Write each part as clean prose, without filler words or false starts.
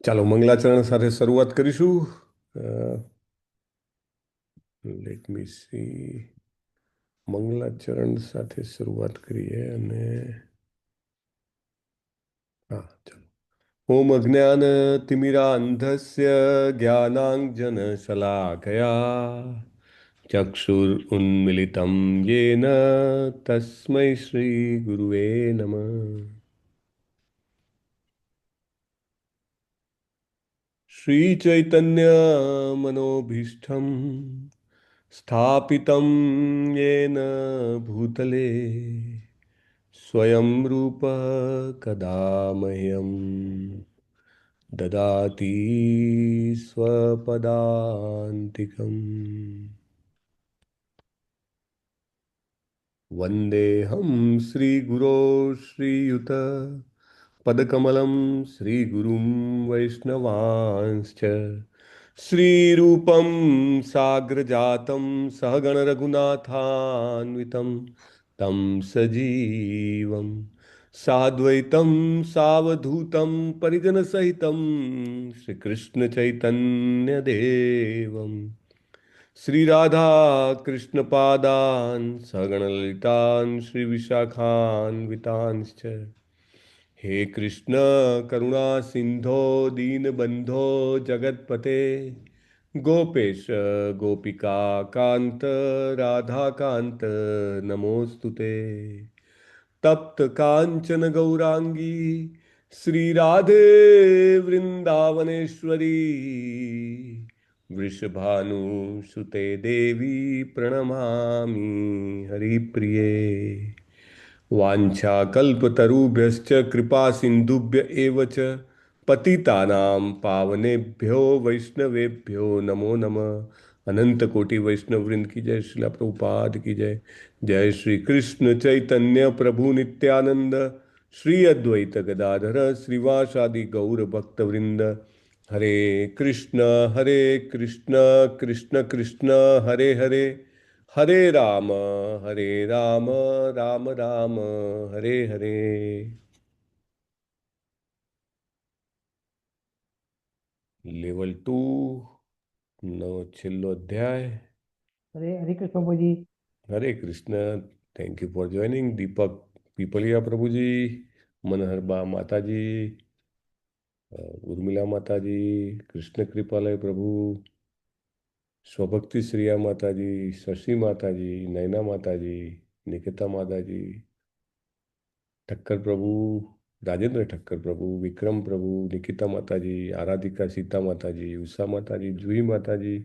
ચાલો મંગલાચરણ સાથે શરૂઆત કરીશું. Let me C. મંગલાચરણ સાથે શરૂઆત કરીએ અને હા ચાલો. ઓમ અજ્ઞાન તિમિરાંધસ્ય જ્ઞાનાંજન શલાકયા ચક્ષુરુન્મિલિતમ યેન તસ્મૈ શ્રી ગુરુવે નમઃ. શ્રી ચૈતન્ય મનોભીષ્ટમ સ્થાપિतं येन भूतले स्वयं रूप कदा मह्यं ददाति स्वपदान्तिकम्. वन्देऽहं श्रीगुरो श्रीयुत पदकमलं श्रीगुरुं वैष्णवांश्च श्रीरूपं साग्रजातं सहगणरघुनाथान्वितं तं सजीवं साद्वैतं सावधूतं परिजनसहितं श्रीकृष्णचैतन्यदेवं श्रीराधाकृष्णपादान् सहगणललितान् श्रीविशाखान्वितांश्च हे कृष्ण करुणा सिंधो दीनबंधो जगतपते गोपेश गोपिका कांत राधा कांत नमोस्तुते. तप्त कांचन गौरांगी श्री राधे वृंदावनेश्वरी वृषभानुसुते देवी प्रणमामि हरिप्रिये. वाञ्छाकल्पतरुभ्यश्च कृपा सिन्धुभ्य एव च पतितानां पावनेभ्यो वैष्णवेभ्यो नमो नमः. अनंत कोटि वैष्णव वृंद की जय. श्रीला प्रभुपाद की जय. जय श्री कृष्ण चैतन्य प्रभु नित्यानंद श्री अद्वैत गदाधर श्रीवासादि गौर भक्त वृंद. हरे कृष्ण कृष्ण कृष्ण हरे हरे हरे राम हरे राम राम राम हरे हरे. લેવલ 2 નો છેલ્લો અધ્યાય. હરે હરે કૃષ્ણ પ્રભુજી. Hare Krishna. Thank you for joining. Deepak Pipaliya પ્રભુજી, મનહરબા માતાજી, ઉર્મિલા માતાજી, કૃષ્ણ કૃપાલય પ્રભુ, સ્વભક્તિ શ્રીયા માતાજી, શશી માતાજી, નયના માતાજી, નિકિતા માતાજી, ઠક્કર પ્રભુ, રાજેન્દ્ર ઠક્કર પ્રભુ, વિક્રમ પ્રભુ, નિકિતા માતાજી, આરાધિકા સીતા માતાજી, ઉષા માતાજી, જુહી માતાજી,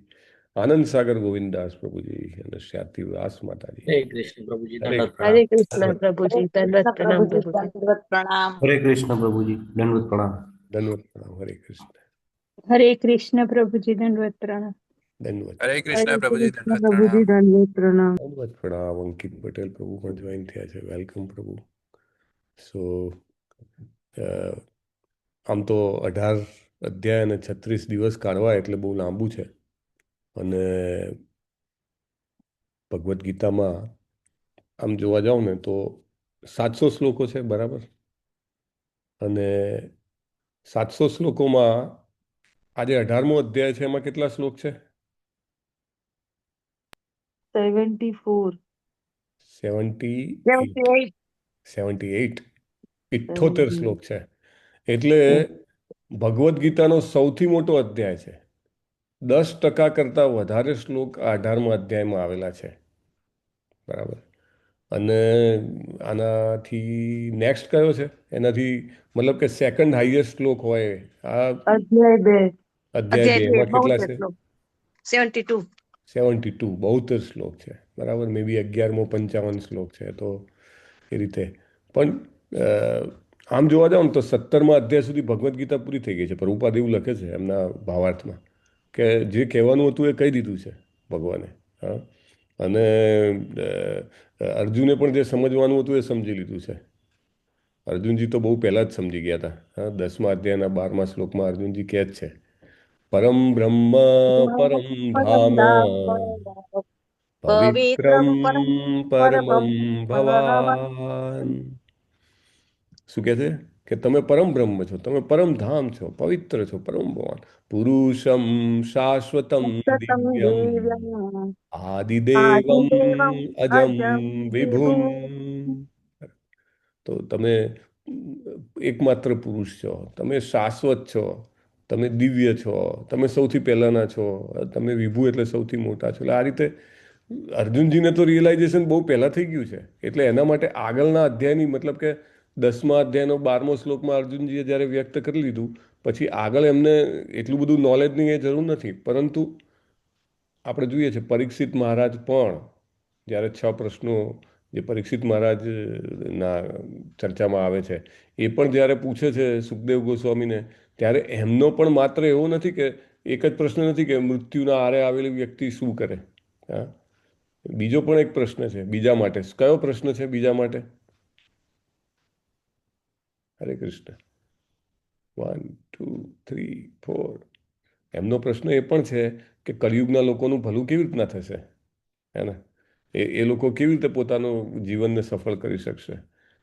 આનંદ સાગર ગોવિંદાસ પ્રભુજી અને શ્યાતિ દાસ માતાજી. હરે કૃષ્ણ પ્રભુજી, હરે દંડવત હરે પ્રણામ. કૃષ્ણ પ્રભુજી, દંડવત પ્રણામ પ્રભુજી. દંડવત પ્રણામ. હરે કૃષ્ણ પ્રભુજી, દંડવત પ્રણામ. દંડવત પ્રણામ. હરે કૃષ્ણ. હરે કૃષ્ણ પ્રભુજી, દંડવત પ્રણામ. દંડવત હરે હરે કૃષ્ણ પ્રભુજી, કૃષ્ણ દંડવત પ્રભુજી, પ્રણામ. દંડવત પ્રણામ. દંડવત પ્રણામ. અંકિત પટેલ પ્રભુ પણ જોઈન થયા છે. વેલકમ પ્રભુ. સો આમ તો 18 અધ્યાય અને 36 દિવસ કાઢવા એટલે બહુ લાંબુ છે. અને ભગવદ્ ગીતામાં આમ જોવા જાવ ને તો 700 શ્લોકો છે, બરાબર. અને 700 શ્લોકોમાં આજે 18મો અધ્યાય છે, એમાં કેટલા શ્લોક છે? 74. 78. 78. 78 શ્લોક છે. એટલે ભગવદ્ ગીતાનો સૌથી મોટો અધ્યાય છે. 10% કરતાં વધારે શ્લોક આ 18મા અધ્યાયમાં આવેલા છે, બરાબર. અને આનાથી નેક્સ્ટ કયો છે? એનાથી મતલબ કે સેકન્ડ હાઈએસ્ટ શ્લોક હોય આ અધ્યાય 2. અધ્યાય 2. એમાં કેટલા છે? 72. 72. 72 શ્લોક છે, બરાબર. મે બી 11મો 55 શ્લોક છે. તો એ રીતે પણ આમ જોવા જાવ ને તો 17મા અધ્યાય સુધી ભગવદ્ ગીતા પૂરી થઈ ગઈ છે. પ્રભુપાદ એવું લખે છે એમના ભાવાર્થમાં કે જે કહેવાનું હતું એ કહી દીધું છે ભગવાને. હા. અને અર્જુને પણ જે સમજવાનું હતું એ સમજી લીધું છે. અર્જુનજી તો બહુ પહેલાં જ સમજી ગયા હતા. હા. 10મા અધ્યાયના 12મા શ્લોકમાં અર્જુનજી કહે જ છે, પરમ બ્રહ્મ પરમ ધામ પવિત્રમ પરમમ ભવાન. શું કહે છે? કે તમે પરમ બ્રહ્મ છો, તમે પરમ ધામ છો, પવિત્ર છો, પરમ ભગવાન. પુરુષમ શાશ્વતમ સતમ દિવ્યમ દિવ્યમ આદિદેવમ આદિદેવમ અજમ અજમ વિભુમ. વિભુમ. તો તમે એકમાત્ર પુરુષ છો, તમે શાશ્વત છો, તમે દિવ્ય છો, તમે સૌથી પહેલાના છો, તમે વિભુ એટલે સૌથી મોટા છો. એટલે આ રીતે અર્જુનજીને તો રિયલાઇઝેશન બહુ પહેલા થઈ ગયું છે. એટલે એના માટે આગળના અધ્યાયની મતલબ કે 10મા અધ્યાયનો 12મો શ્લોકમાં અર્જુનજીએ જ્યારે વ્યક્ત કરી લીધું, પછી આગળ એમને એટલું બધું નોલેજની એ જરૂર નથી. પરંતુ આપણે જોઈએ છે પરીક્ષિત મહારાજ પણ જ્યારે 6 પ્રશ્નો જે પરીક્ષિત મહારાજના ચર્ચામાં આવે છે એ પણ જ્યારે પૂછે છે સુખદેવ ગોસ્વામીને, ત્યારે એમનો પણ માત્ર એવો નથી કે એક જ પ્રશ્ન નથી કે મૃત્યુના આરે આવેલી વ્યક્તિ શું કરે. હા, બીજો પણ એક પ્રશ્ન છે બીજા માટે. કયો પ્રશ્ન છે બીજા માટે? હરે કૃષ્ણ. 1 2 3 4. એમનો પ્રશ્ન એ પણ છે કે કળિયુગના લોકોનું ભલું કેવી રીતના થશે, હે ને? એ લોકો કેવી રીતે પોતાનું જીવનને સફળ કરી શકશે?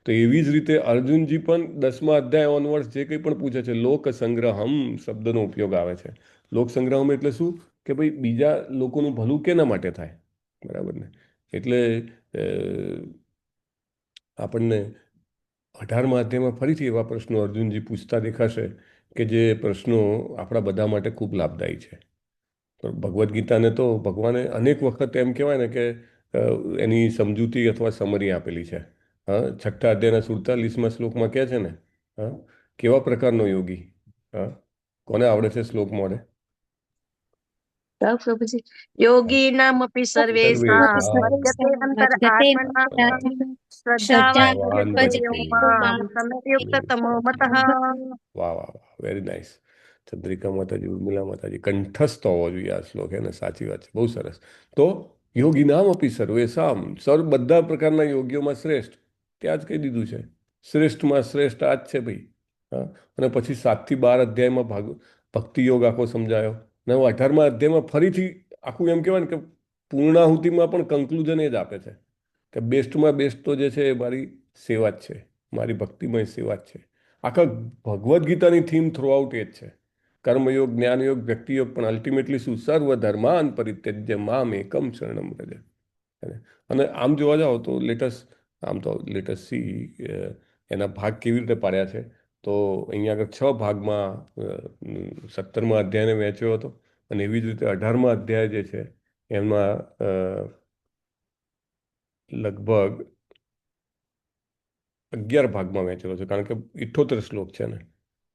તો એવી જ રીતે અર્જુનજી પણ 10મા અધ્યાય ઓનવર્ડ્સ જે કંઈ પણ પૂછે છે, લોક સંગ્રહમ શબ્દનો ઉપયોગ આવે છે. લોક સંગ્રહમ એટલે શું? કે ભાઈ બીજા લોકોનું ભલું કેના માટે થાય, બરાબર ને? એટલે આપણને 18મા અધ્યાયમાં ફરીથી એવા પ્રશ્નો અર્જુનજી પૂછતા દેખાશે કે જે પ્રશ્નો આપણા બધા માટે ખૂબ લાભદાયી છે. પણ ભગવદ્ ગીતાને તો ભગવાને અનેક વખત એમ કહેવાય ને કે એની સમજૂતી અથવા સમરી આપેલી છે. હા, 6ઠ્ઠા અધ્યાયના 47મા શ્લોકમાં કહે છે ને, હા, કેવા પ્રકારનો યોગી? હા, કોને આવડે છે શ્લોક મોડે? પ્રભુજી યોગી નામપી સર્વેષાં મધ્યતે અંતર આત્મના શ્રદ્ધાવાન શ્રદ્ધાવાન ભજતે ભજતે મામ સમયુક્ત તમો મતઃ. વાહ વાહ વાહ, વેરી નાઇસ. ચંદ્રિકા માતાજી, ઉર્મિલા માતાજી, કંઠસ્થ હોવો જોઈએ આ શ્લોક. એને સાચી વાત છે, બહુ સરસ. તો યોગી નામ અપી સર્વેશામ, બધા પ્રકારના યોગીઓમાં શ્રેષ્ઠ. ત્યાં જ કહી દીધું છે શ્રેષ્ઠમાં શ્રેષ્ઠ આ જ છે ભાઈ. હા, અને પછી 7 થી 12 અધ્યાયમાં ભક્તિ યોગ આખો સમજાયો. અને 18મા અધ્યાયમાં ફરીથી આખું એમ કહેવાય ને કે પૂર્ણાહુતિમાં પણ કન્ક્લુઝન એ જ આપે છે કે બેસ્ટમાં બેસ્ટ તો જે છે એ મારી સેવા જ છે, મારી ભક્તિમય સેવા જ છે. આખા ભગવદ્ ગીતાની થીમ થ્રુઆઉટ એ જ છે. કર્મયોગ, જ્ઞાનયોગ, વ્યક્તિયોગ, પણ અલ્ટિમેટલી શું? સર્વધર્માન પરિત્યજ્ય મામ એકમ શરણમ વ્રજ. અને આમ જોવા જાઓ તો લેટસ સી એના ભાગ કેવી રીતે પાડ્યા છે. તો અહીંયા આગળ 6 ભાગમાં 17મા અધ્યાયને વહેંચ્યો હતો. અને એવી જ રીતે 18મા અધ્યાય જે છે એમાં લગભગ 11 ભાગમાં વહેંચેલો છે, કારણ કે 78 શ્લોક છે ને.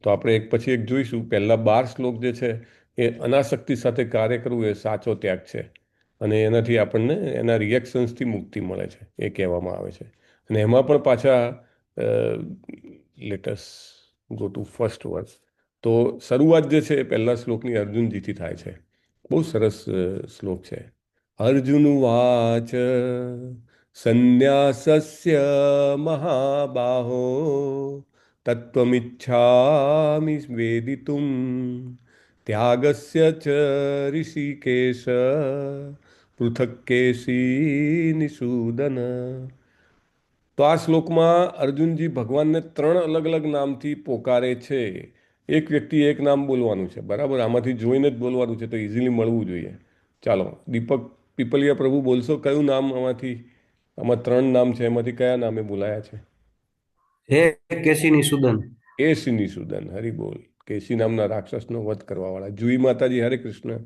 તો આપણે એક પછી એક જોઈશું. પહેલા 12 શ્લોક જે છે એ અનાસક્તિ સાથે કાર્ય કરવું એ સાચો ત્યાગ છે. અને એનાથી આપણને એના રિએક્શન્સથી મુક્તિ મળે છે એ કહેવામાં આવે છે. અને એમાં પણ પાછા લેટસ ગો ટુ ફર્સ્ટ વર્સ. તો શરૂઆત જે છે એ પહેલા શ્લોકની અર્જુનજીથી થાય છે. બહુ સરસ શ્લોક છે. અર્જુન વાચ સંન્યાસસ્ય મહાબાહો તત્વમિચ્છામિ વેદિતુમ ત્યાગસ્ય ચ ઋષિકેશ પૃથક કેશી નિષૂદન. તો આ શ્લોકમાં અર્જુનજી ભગવાનને 3 અલગ અલગ નામથી પોકારે છે. એક વ્યક્તિ એક નામ બોલવાનું છે, બરાબર? આમાંથી જોઈને જ બોલવાનું છે તો ઇઝીલી મળવું જોઈએ. ચાલો દીપક પીપલિયા પ્રભુ બોલશો કયું નામ આમાંથી? આમાં 3 નામ છે, એમાંથી કયા નામે બોલાયા છે? હે કેશીની સુદન. કેશી નિષૂદન, હરિ બોલ. કેશી નામના રાક્ષસનો વધ કરવા વાળા. જુઈ માતાજી, હરે કૃષ્ણ.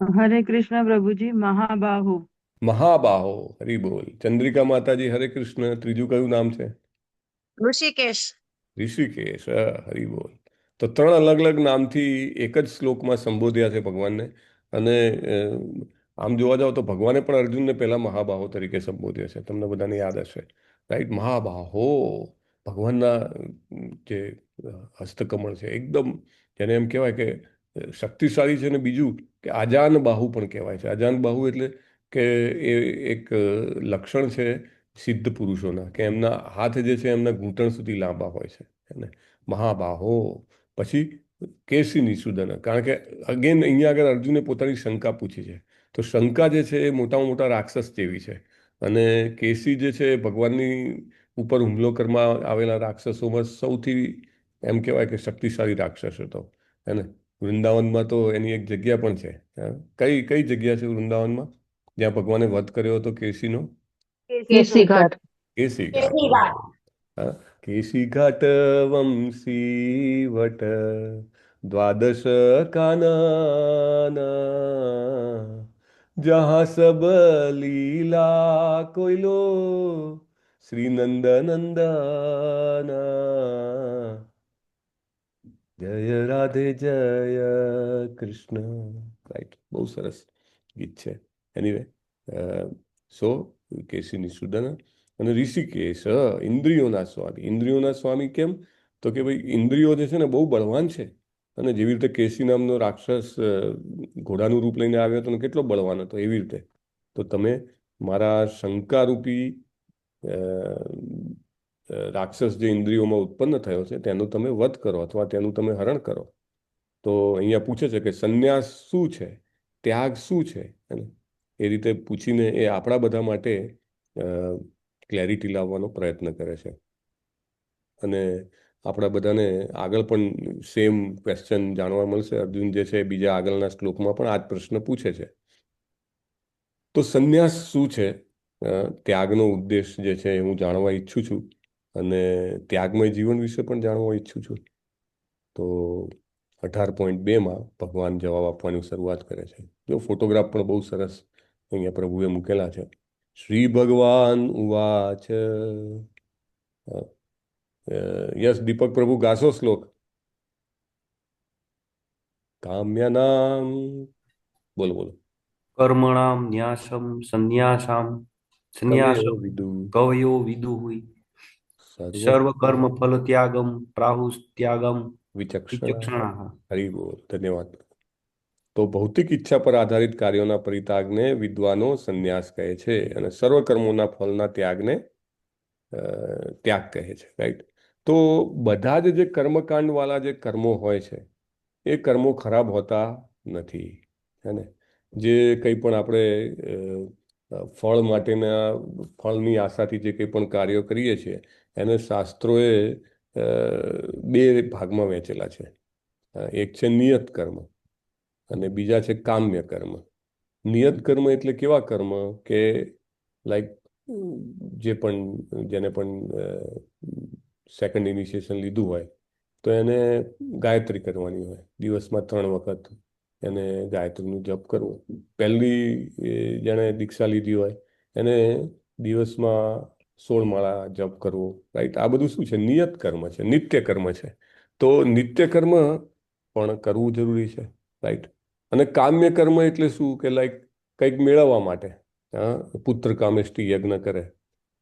હરે કૃષ્ણ પ્રભુજી. મહાબાહુ. મહાબાહો, હરિ બોલ. ચંદ્રિકા માતાજી, હરે કૃષ્ણ. ત્રીજું કયું નામ છે? ઋષિકેશ. ઋષિકેશ, હરિ બોલ. તો 3 અલગ અલગ નામથી એક જ શ્લોકમાં સંબોધ્યા છે ભગવાનને. અને આમ જોવા જાવ તો ભગવાને પણ અર્જુનને પહેલા મહાબાહો તરીકે સંબોધ્યો છે. તમને બધાને યાદ હશે, રાઈટ? મહાબાહો ભગવાનના જે હસ્તકમળ છે એકદમ, જેને એમ કહેવાય કે શક્તિશાળી છે. ને બીજું કે આજાન બાહુ પણ કહેવાય છે. આજાન બાહુ એટલે કે એ એક લક્ષણ છે સિદ્ધ પુરુષોના, કે એમના હાથ જે છે એમના ઘૂંટણ સુધી લાંબા હોય છે. એને મહાબાહો. પછી કેસી નિષૂદન, કારણ કે અગેન અહીંયા આગળ અર્જુને પોતાની શંકા પૂછી છે. તો શંકા જે છે એ મોટામાં મોટા રાક્ષસ જેવી છે. અને કેસી જે છે એ ભગવાનની ઉપર હુમલો કરવા આવેલા રાક્ષસોમાં સૌથી એમ કહેવાય કે શક્તિશાળી રાક્ષસ હતો, હે ને? વૃંદાવનમાં તો એની એક જગ્યા પણ છે. કઈ કઈ જગ્યા છે વૃંદાવનમાં જ્યાં ભગવાને વધ કર્યો હતો કેસીનો? કેસી ઘાટ. કેસી ઘાટ. હા, કેસી ઘાટ વંશી વટ દ્વાદશ કાનના જहाँ सब लीला कोइलो શ્રી નંદ નંદના જય રાધે જય કૃષ્ણ. રાઈટ, બહુ સરસ ગીત છે. એનીવે, સો કેસીની સુદન અને ઋષિકેશ ઇન્દ્રિયોના સ્વામી. ઇન્દ્રિયોના સ્વામી કેમ? તો કે ભાઈ ઇન્દ્રિયો જે છે ને બહુ બળવાન છે, અને જેવી રીતે કેસી નામનો રાક્ષસ ઘોડાનું રૂપ લઈને આવ્યો હતો ને કેટલો બળવાન હતો, એવી રીતે તો તમે મારા શંકારૂપી રાક્ષસ જે ઇન્દ્રિયોમાં ઉત્પન્ન થયો છે તેનું તમે વધ કરો અથવા તેનું તમે હરણ કરો. તો અહીંયા પૂછે છે કે સંન્યાસ શું છે, ત્યાગ શું છે, એ રીતે પૂછીને એ આપણા બધા માટે ક્લેરિટી લાવવાનો પ્રયત્ન કરે છે. અને આપણા બધાને આગળ પણ સેમ ક્વેશ્ચન જાણવા મળશે. અર્જુન જે છે બીજા આગળના શ્લોકમાં પણ આ જ પ્રશ્ન પૂછે છે. તો સંન્યાસ શું છે, ત્યાગનો ઉદ્દેશ જે છે એ હું જાણવા ઈચ્છું છું, અને ત્યાગમય જીવન વિશે પણ જાણવા ઈચ્છું છું. તો 18.2માં ભગવાન જવાબ આપવાની શરૂઆત કરે છે. જો ફોટોગ્રાફ પણ બહુ સરસ અહીંયા પ્રભુએ મૂકેલા છે. શ્રી ભગવાન ઉવાચ. યસ દીપક પ્રભુ, ગાસો શ્લોક. કામ્યનામ, બોલો બોલો. કર્મણામ ન્યાસમ સંન્યાસામ સંન્યાસમ કવયો વિદુ કવયો વિદુહુય સર્વ સર્વ કર્મ ફલ ત્યાગમ પ્રાહુસ ત્યાગમ વિચક્ષણા. વિચક્ષણા. હરિ બોલ, ધન્યવાદ. તો ભૌતિક ઈચ્છા પર આધારિત કાર્યોના પરિત્યાગને વિદ્વાનો સંન્યાસ કહે છે, અને સર્વ કર્મોના ફળના ત્યાગને ત્યાગ કહે છે. રાઈટ. તો બધા જ જે કર્મકાંડ વાળા જે કર્મો હોય છે એ કર્મો ખરાબ હોતા નથી, હે ને? જે કંઈ પણ આપણે ફળ માટેના ફળની આશાથી જે કંઈ પણ કાર્યો કરીએ છીએ એને શાસ્ત્રોએ બે ભાગમાં વહેંચેલા છે. એક છે નિયત કર્મ અને બીજા છે કામ્ય કર્મ. નિયત કર્મ એટલે કેવા કર્મ કે લાઈક જે પણ જેને પણ સેકન્ડ ઇનિશિએશન લીધું હોય તો એને ગાયત્રી કરવાની હોય, દિવસમાં 3 વખત એને ગાયત્રીનું જપ કરવું. પહેલી જેણે દીક્ષા લીધી હોય એને દિવસમાં 16 માળા જપ કરવો. રાઈટ. આ બધું શું છે? નિયત કર્મ છે, નિત્ય કર્મ છે. તો નિત્ય કર્મ પણ કરવું જરૂરી છે. રાઈટ. અને કામ્ય કર્મ એટલે શું કે લાઈક કંઈક મેળવવા માટે. પુત્ર કામેષ્ટિ યજ્ઞ કરે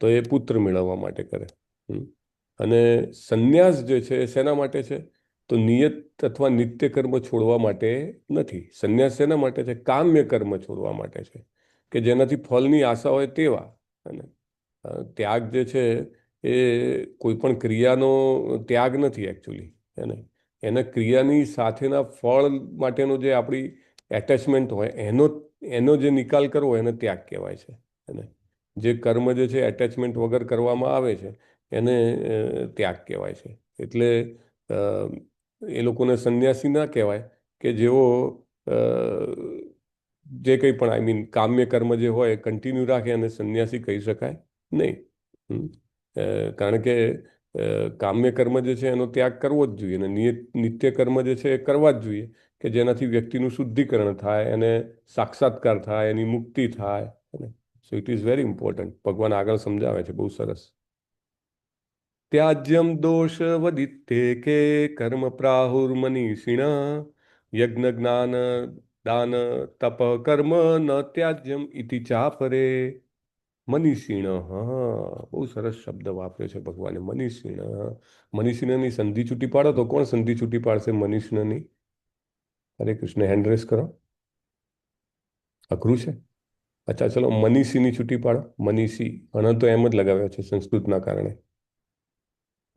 તો એ પુત્ર મેળવવા માટે કરે. અને સંન્યાસ જે છે એ શેના માટે છે? તો નિયત અથવા નિત્ય કર્મ છોડવા માટે નથી. સંન્યાસ શેના માટે છે? કામ્ય કર્મ છોડવા માટે છે, કે જેનાથી ફળની આશા હોય તેવા. અને ત્યાગ જે છે એ કોઈ પણ ક્રિયાનો ત્યાગ નથી એકચ્યુઅલી, એને એના ક્રિયાની સાથેના ફળ માટેનો જે આપણી એટેચમેન્ટ હોય એનો જે નિકાલ કરવો એને ત્યાગ કહેવાય છે. અને જે કર્મ જે છે એટેચમેન્ટ વગર કરવામાં આવે છે એને ત્યાગ કહેવાય છે. એટલે એ લોકોને સંન્યાસી ના કહેવાય કે જેઓ જે કંઈ પણ આઈ મીન કામ્ય કર્મ જે હોય કન્ટિન્યુ રાખે અને સંન્યાસી કહી શકાય નહીં. કારણ કે કામ્ય કર્મ જે છે એનો ત્યાગ કરવો જ જોઈએ, અને નિત્ય કર્મ જે છે એ કરવા જ જોઈએ, કે જેનાથી વ્યક્તિનું શુદ્ધિકરણ થાય, એને સાક્ષાત્કાર થાય, એની મુક્તિ થાય. So it is very important. ભગવાન આગળ સમજાવે છે બહુ સરસ. ત્યાજ્યમ દોષ વદિત્તે કે કર્મ પ્રાહુર્મનીષિણ યજ્ઞ જ્ઞાન દાન તપ કર્મ ન ત્યાજ્યમ ઇતિ ચાપરે. મનીષિણ, હા, બહુ સરસ શબ્દ વાપર્યો છે ભગવાને, મનીષિણ. મનીષિણની સંધિ છૂટી પાડો તો કોણ સંધિ છૂટી પાડશે મનીષિણની? હરે કૃષ્ણ, હેન્ડ રેસ કરો. અઘરું છે? અચ્છા, ચલો મનીષીની છૂટી પાડો. મનીષી, અને તો એમ જ લગાવ્યો છે સંસ્કૃતના કારણે.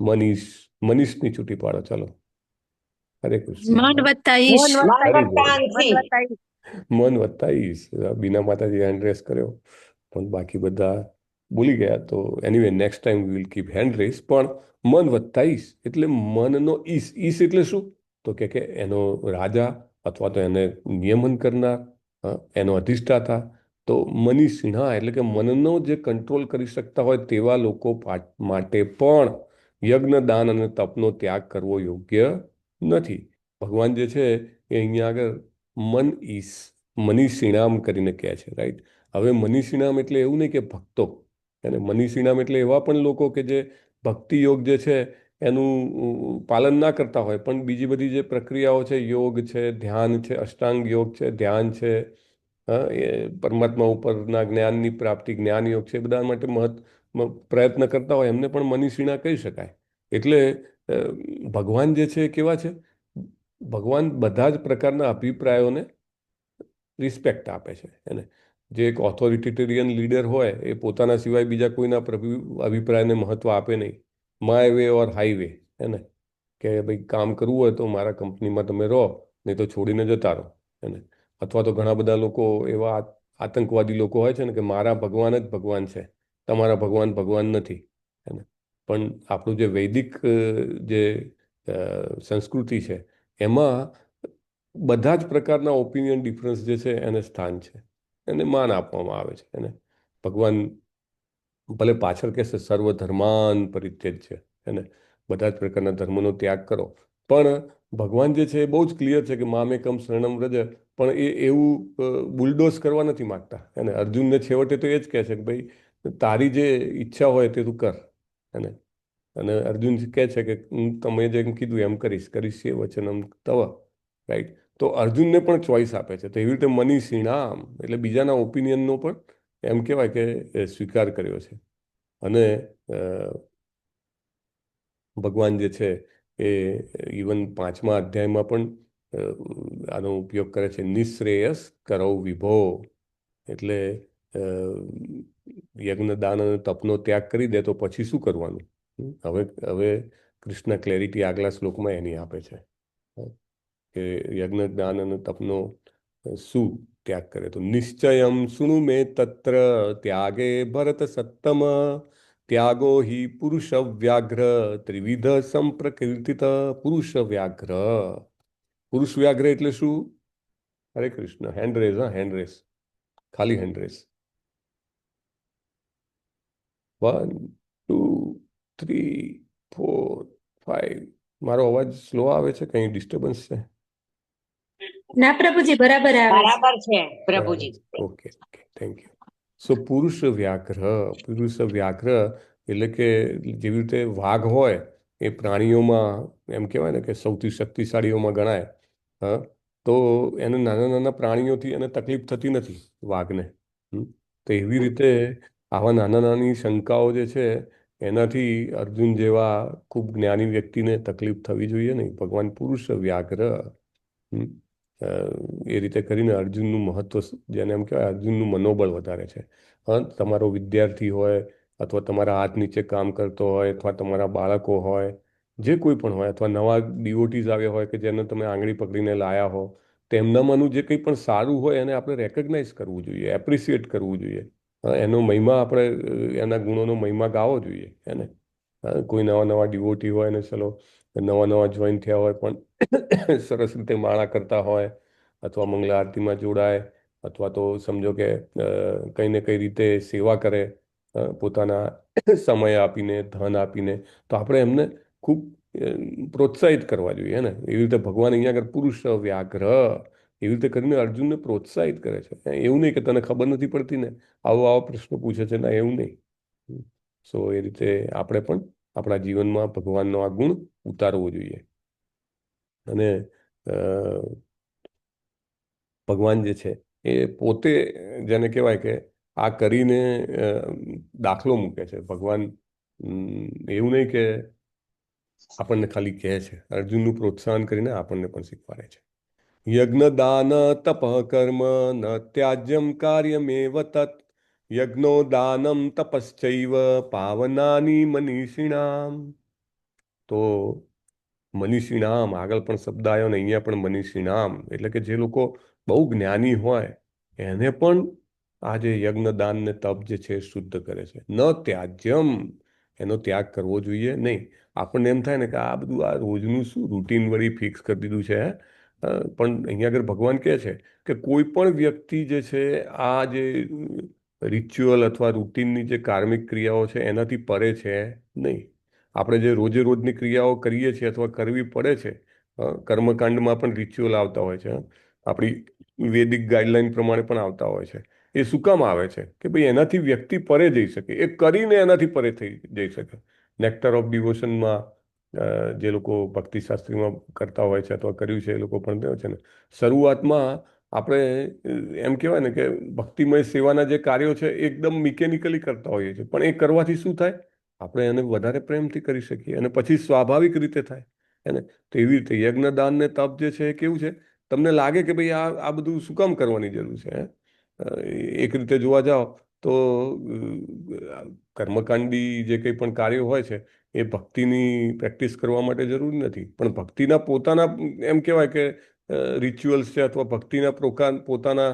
મનીષની છૂટી પાડો. ચાલો, હરે કૃષ્ણ. મન વત્તા ઈશ. મન વત્તા ઈશ. બીના માતાજી હેન્ડ રેસ કર્યો, પણ બાકી બધા ભૂલી ગયા તો anyway next time will keep hand raise. પણ મન વત્તા ઈશ એટલે મનનો ઈશ. ઈશ એટલે શું? તો કે એનો રાજા અથવા તો એને નિયમન કરનાર, એનો અધિષ્ઠાતા. તો મનીષિણા એટલે કે મનનો જે કંટ્રોલ કરી શકતા હોય તેવા લોકો માટે પણ યજ્ઞ, દાન અને તપનો ત્યાગ કરવો યોગ્ય નથી. ભગવાન જે છે એ અહીંયા આગળ મન ઈશ, મનીષિણામ કરીને કહે છે, રાઈટ? હવે મનીષિણામ એટલે એવું નહીં કે ભક્તો, અને મનીષિણામ એટલે એવા પણ લોકો કે જે ભક્તિ યોગ જે છે એનું પાલન ના કરતા હોય, પણ બીજી બધી જે પ્રક્રિયાઓ છે, યોગ છે, ધ્યાન છે, અષ્ટાંગ યોગ છે, ધ્યાન છે, એ પરમાત્મા ઉપરના જ્ઞાનની પ્રાપ્તિ, જ્ઞાન યોગ છે, એ બધા માટે પ્રયત્ન કરતા હોય એમને પણ મનીષિણા કહી શકાય. એટલે અ, ભગવાન જે છે એ કેવા છે? ભગવાન બધા જ પ્રકારના અભિપ્રાયોને રિસ્પેક્ટ આપે છે એને. જે એક ઓથોરિટેરિયન લીડર હોય એ પોતાના સિવાય બીજા કોઈના અભિપ્રાયને મહત્વ આપે નહીં. માય વે ઓર હાઈવે, એને કે ભાઈ કામ કરવું હોય તો મારા કંપનીમાં તમે રહો, નહીં તો છોડીને જતા રહો, એને. અથવા તો ઘણા બધા લોકો એવા આતંકવાદી લોકો હોય છે ને કે મારા ભગવાન જ ભગવાન છે, તમારા ભગવાન ભગવાન નથી, એને. પણ આપણું જે વૈદિક જે સંસ્કૃતિ છે એમાં બધા જ પ્રકારના ઓપિનિયન ડિફરન્સ જે છે એને સ્થાન છે, એને માન આપવામાં આવે છે. એને ભગવાન ભલે પાછળ કહેશે સર્વ ધર્માન પરિત્યજ્ય, એને બધા જ પ્રકારના ધર્મનો ત્યાગ કરો, પણ ભગવાન જે છે એ બહુ જ ક્લિયર છે કે મામેકમ શરણમ વ્રજ. પણ એ એવું બુલડોઝ કરવા નથી માગતા. એને અર્જુનને છેવટે તો એ જ કહે છે કે ભાઈ તારી જે ઈચ્છા હોય તે તું કર, એને. અને અર્જુન કહે છે કે હું તમે જેમ કીધું એમ કરીશ, કરીશ એ વચનમ તવ, રાઈટ? તો અર્જુનને પણ ચોઈસ આપે છે. તો એવી રીતે મનીષિણામ એટલે બીજાના ઓપિનિયનનો પણ એમ કહેવાય કે સ્વીકાર કર્યો છે. અને ભગવાન જે છે એ ઇવન 5મા અધ્યાયમાં પણ આનો ઉપયોગ કરે છે. નિશ્રેયસ કરૌ વિભો એટલે યજ્ઞ, દાન અને તપનો ત્યાગ કરી દે તો પછી શું કરવાનું? હવે હવે કૃષ્ણ ક્લેરિટી આગલા શ્લોકમાં એની આપે છે કે યજ્ઞ, દાન અને તપનો શું ત્યાગ કરે. તો નિશ્ચયમ શુણુ મે તત્ર ત્યાગે ભરત સત્તમ ત્યાગો હિ પુરુષ વ્યાઘ્ર ત્રિવિધ સંપ્રકીર્તિત. પુરુષ વ્યાઘ્ર, પુરુષ વ્યાઘ્ર એટલે શું? હરે કૃષ્ણ. હેન્ડ રેઝ, હા, હેન્ડ રેઝ, ખાલી હેન્ડ રેઝ. 1 2 3 4 5. મારો અવાજ સ્લો આવે છે? કઈ ડિસ્ટર્બન્સ છે? ના પ્રભુજી, બરાબર આવે છે. બરાબર છે પ્રભુજી. Okay okay, thank you. So પુરુષ વ્યાઘ્ર, પુરુષ વ્યાઘ્ર એટલે કે જેવી રીતે વાઘ હોય એ પ્રાણીઓમાં એમ કહેવાય ને કે સૌથી શક્તિશાળીઓમાં ગણાય. હા, તો એને નાના નાના પ્રાણીઓથી એને તકલીફ થતી નથી વાઘને. તો એવી રીતે આવા નાના નાની શંકાઓ જે છે એનાથી અર્જુન જેવા ખૂબ જ્ઞાની વ્યક્તિને તકલીફ થવી જોઈએ નહીં. ભગવાન પુરુષ વ્યાઘ્ર. હમ. એ રીતે કરીને અર્જુનનું મહત્વ, જેને એમ કહેવાય અર્જુનનું મનોબળ વધારે છે. હા, તમારો વિદ્યાર્થી હોય અથવા તમારા હાથ નીચે કામ કરતો હોય અથવા તમારા બાળકો હોય, જે કોઈ પણ હોય, અથવા નવા ડિવોટીઝ આવ્યા હોય કે જેને તમે આંગળી પકડીને લાયા હો, તેમનામાંનું જે કંઈ પણ સારું હોય એને આપણે રેકગ્નાઇઝ કરવું જોઈએ, એપ્રિસિએટ કરવું જોઈએ. એનો મહિમા આપણે એના ગુણોનો મહિમા ગાવો જોઈએ એને. કોઈ નવા નવા ડિવોટી હોય ને ચલો નવા નવા જોઈન થયા હોય પણ સરસ રીતે માળા કરતા હોય અથવા મંગલા આરતીમાં જોડાય અથવા તો સમજો કે કઈ ને કઈ રીતે સેવા કરે પોતાના સમય આપીને, ધન આપીને, તો આપણે એમને ખૂબ પ્રોત્સાહિત કરવા જોઈએ ને. એવી રીતે ભગવાન અહીંયા આગળ પુરુષ વ્યાઘ્ર એવી રીતે કરીને અર્જુનને પ્રોત્સાહિત કરે છે. એવું નહીં કે તને ખબર નથી પડતી ને, આવો આવો પ્રશ્ન પૂછે છે, ના એવું નહીં. સો એ રીતે આપણે પણ આપણા જીવનમાં ભગવાનનો આ ગુણ ઉતારવો જોઈએ. અને ભગવાન જે છે એ પોતે જેને કહેવાય કે આ કરીને દાખલો મૂકે છે. ભગવાન એવું નહીં કે આપણને ખાલી કહે છે, અર્જુનનું પ્રોત્સાહન કરીને આપણને પણ શીખવાડે છે. યજ્ઞ દાન તપ કર્મ ન ત્યાજ્યમ કાર્યમેવ તત યજ્ઞો દાનમ તપશ્ચૈવ પાવનાની મનીષિણામ. તો મનીષિણામ આગળ પણ શબ્દ આવ્યો ને અહીંયા પણ મનીષિણામ એટલે કે જે લોકો બહુ જ્ઞાની હોય એને પણ આ જે યજ્ઞ દાન ને તપ જે છે એ શુદ્ધ કરે છે. ન ત્યાજ્યમ, એનો ત્યાગ કરવો જોઈએ નહીં. આપણને એમ થાય ને કે આ બધું આ રોજનું શું રૂટીન વળી ફિક્સ કરી દીધું છે હે? પણ અહીંયા આગળ ભગવાન કહે છે કે કોઈ પણ વ્યક્તિ જે છે આ જે રિચ્યુઅલ અથવા રૂટીનની જે કાર્મિક ક્રિયાઓ છે એનાથી પરે છે નહીં. આપણે જે રોજે રોજની ક્રિયાઓ કરીએ છીએ અથવા કરવી પડે છે, કર્મકાંડમાં પણ રિચ્યુઅલ આવતા હોય છે, આપણી વૈદિક ગાઈડલાઈન પ્રમાણે પણ આવતા હોય છે. એ શું કામ આવે છે? કે ભાઈ એનાથી વ્યક્તિ પરે જઈ શકે, એ કરીને એનાથી પરે થઈ જઈ શકે. નેક્ટર ઓફ ડિવોશનમાં જે લોકો ભક્તિશાસ્ત્રીમાં કરતા હોય છે અથવા કર્યું છે એ લોકો પણ કહે છે ને, શરૂઆતમાં આપણે એમ કહેવાય ને કે ભક્તિમય સેવાના જે કાર્યો છે એ એકદમ મિકેનિકલી કરતા હોઈએ છીએ, પણ એ કરવાથી શું થાય? આપણે એને વધારે પ્રેમથી કરી શકીએ અને પછી સ્વાભાવિક રીતે થાય. એને તો એવી રીતે યજ્ઞ દાન ને તપ જે છે એ કેવું છે? તમને લાગે કે ભાઈ આ બધું શું કામ કરવાની જરૂર છે? એક રીતે જોવા જાઓ તો કર્મકાંડી જે કંઈ પણ કાર્યો હોય છે એ ભક્તિની પ્રેક્ટિસ કરવા માટે જરૂરી નથી, પણ ભક્તિના પોતાના એમ કહેવાય કે રિચ્યુઅલ્સ છે અથવા ભક્તિના પોતાના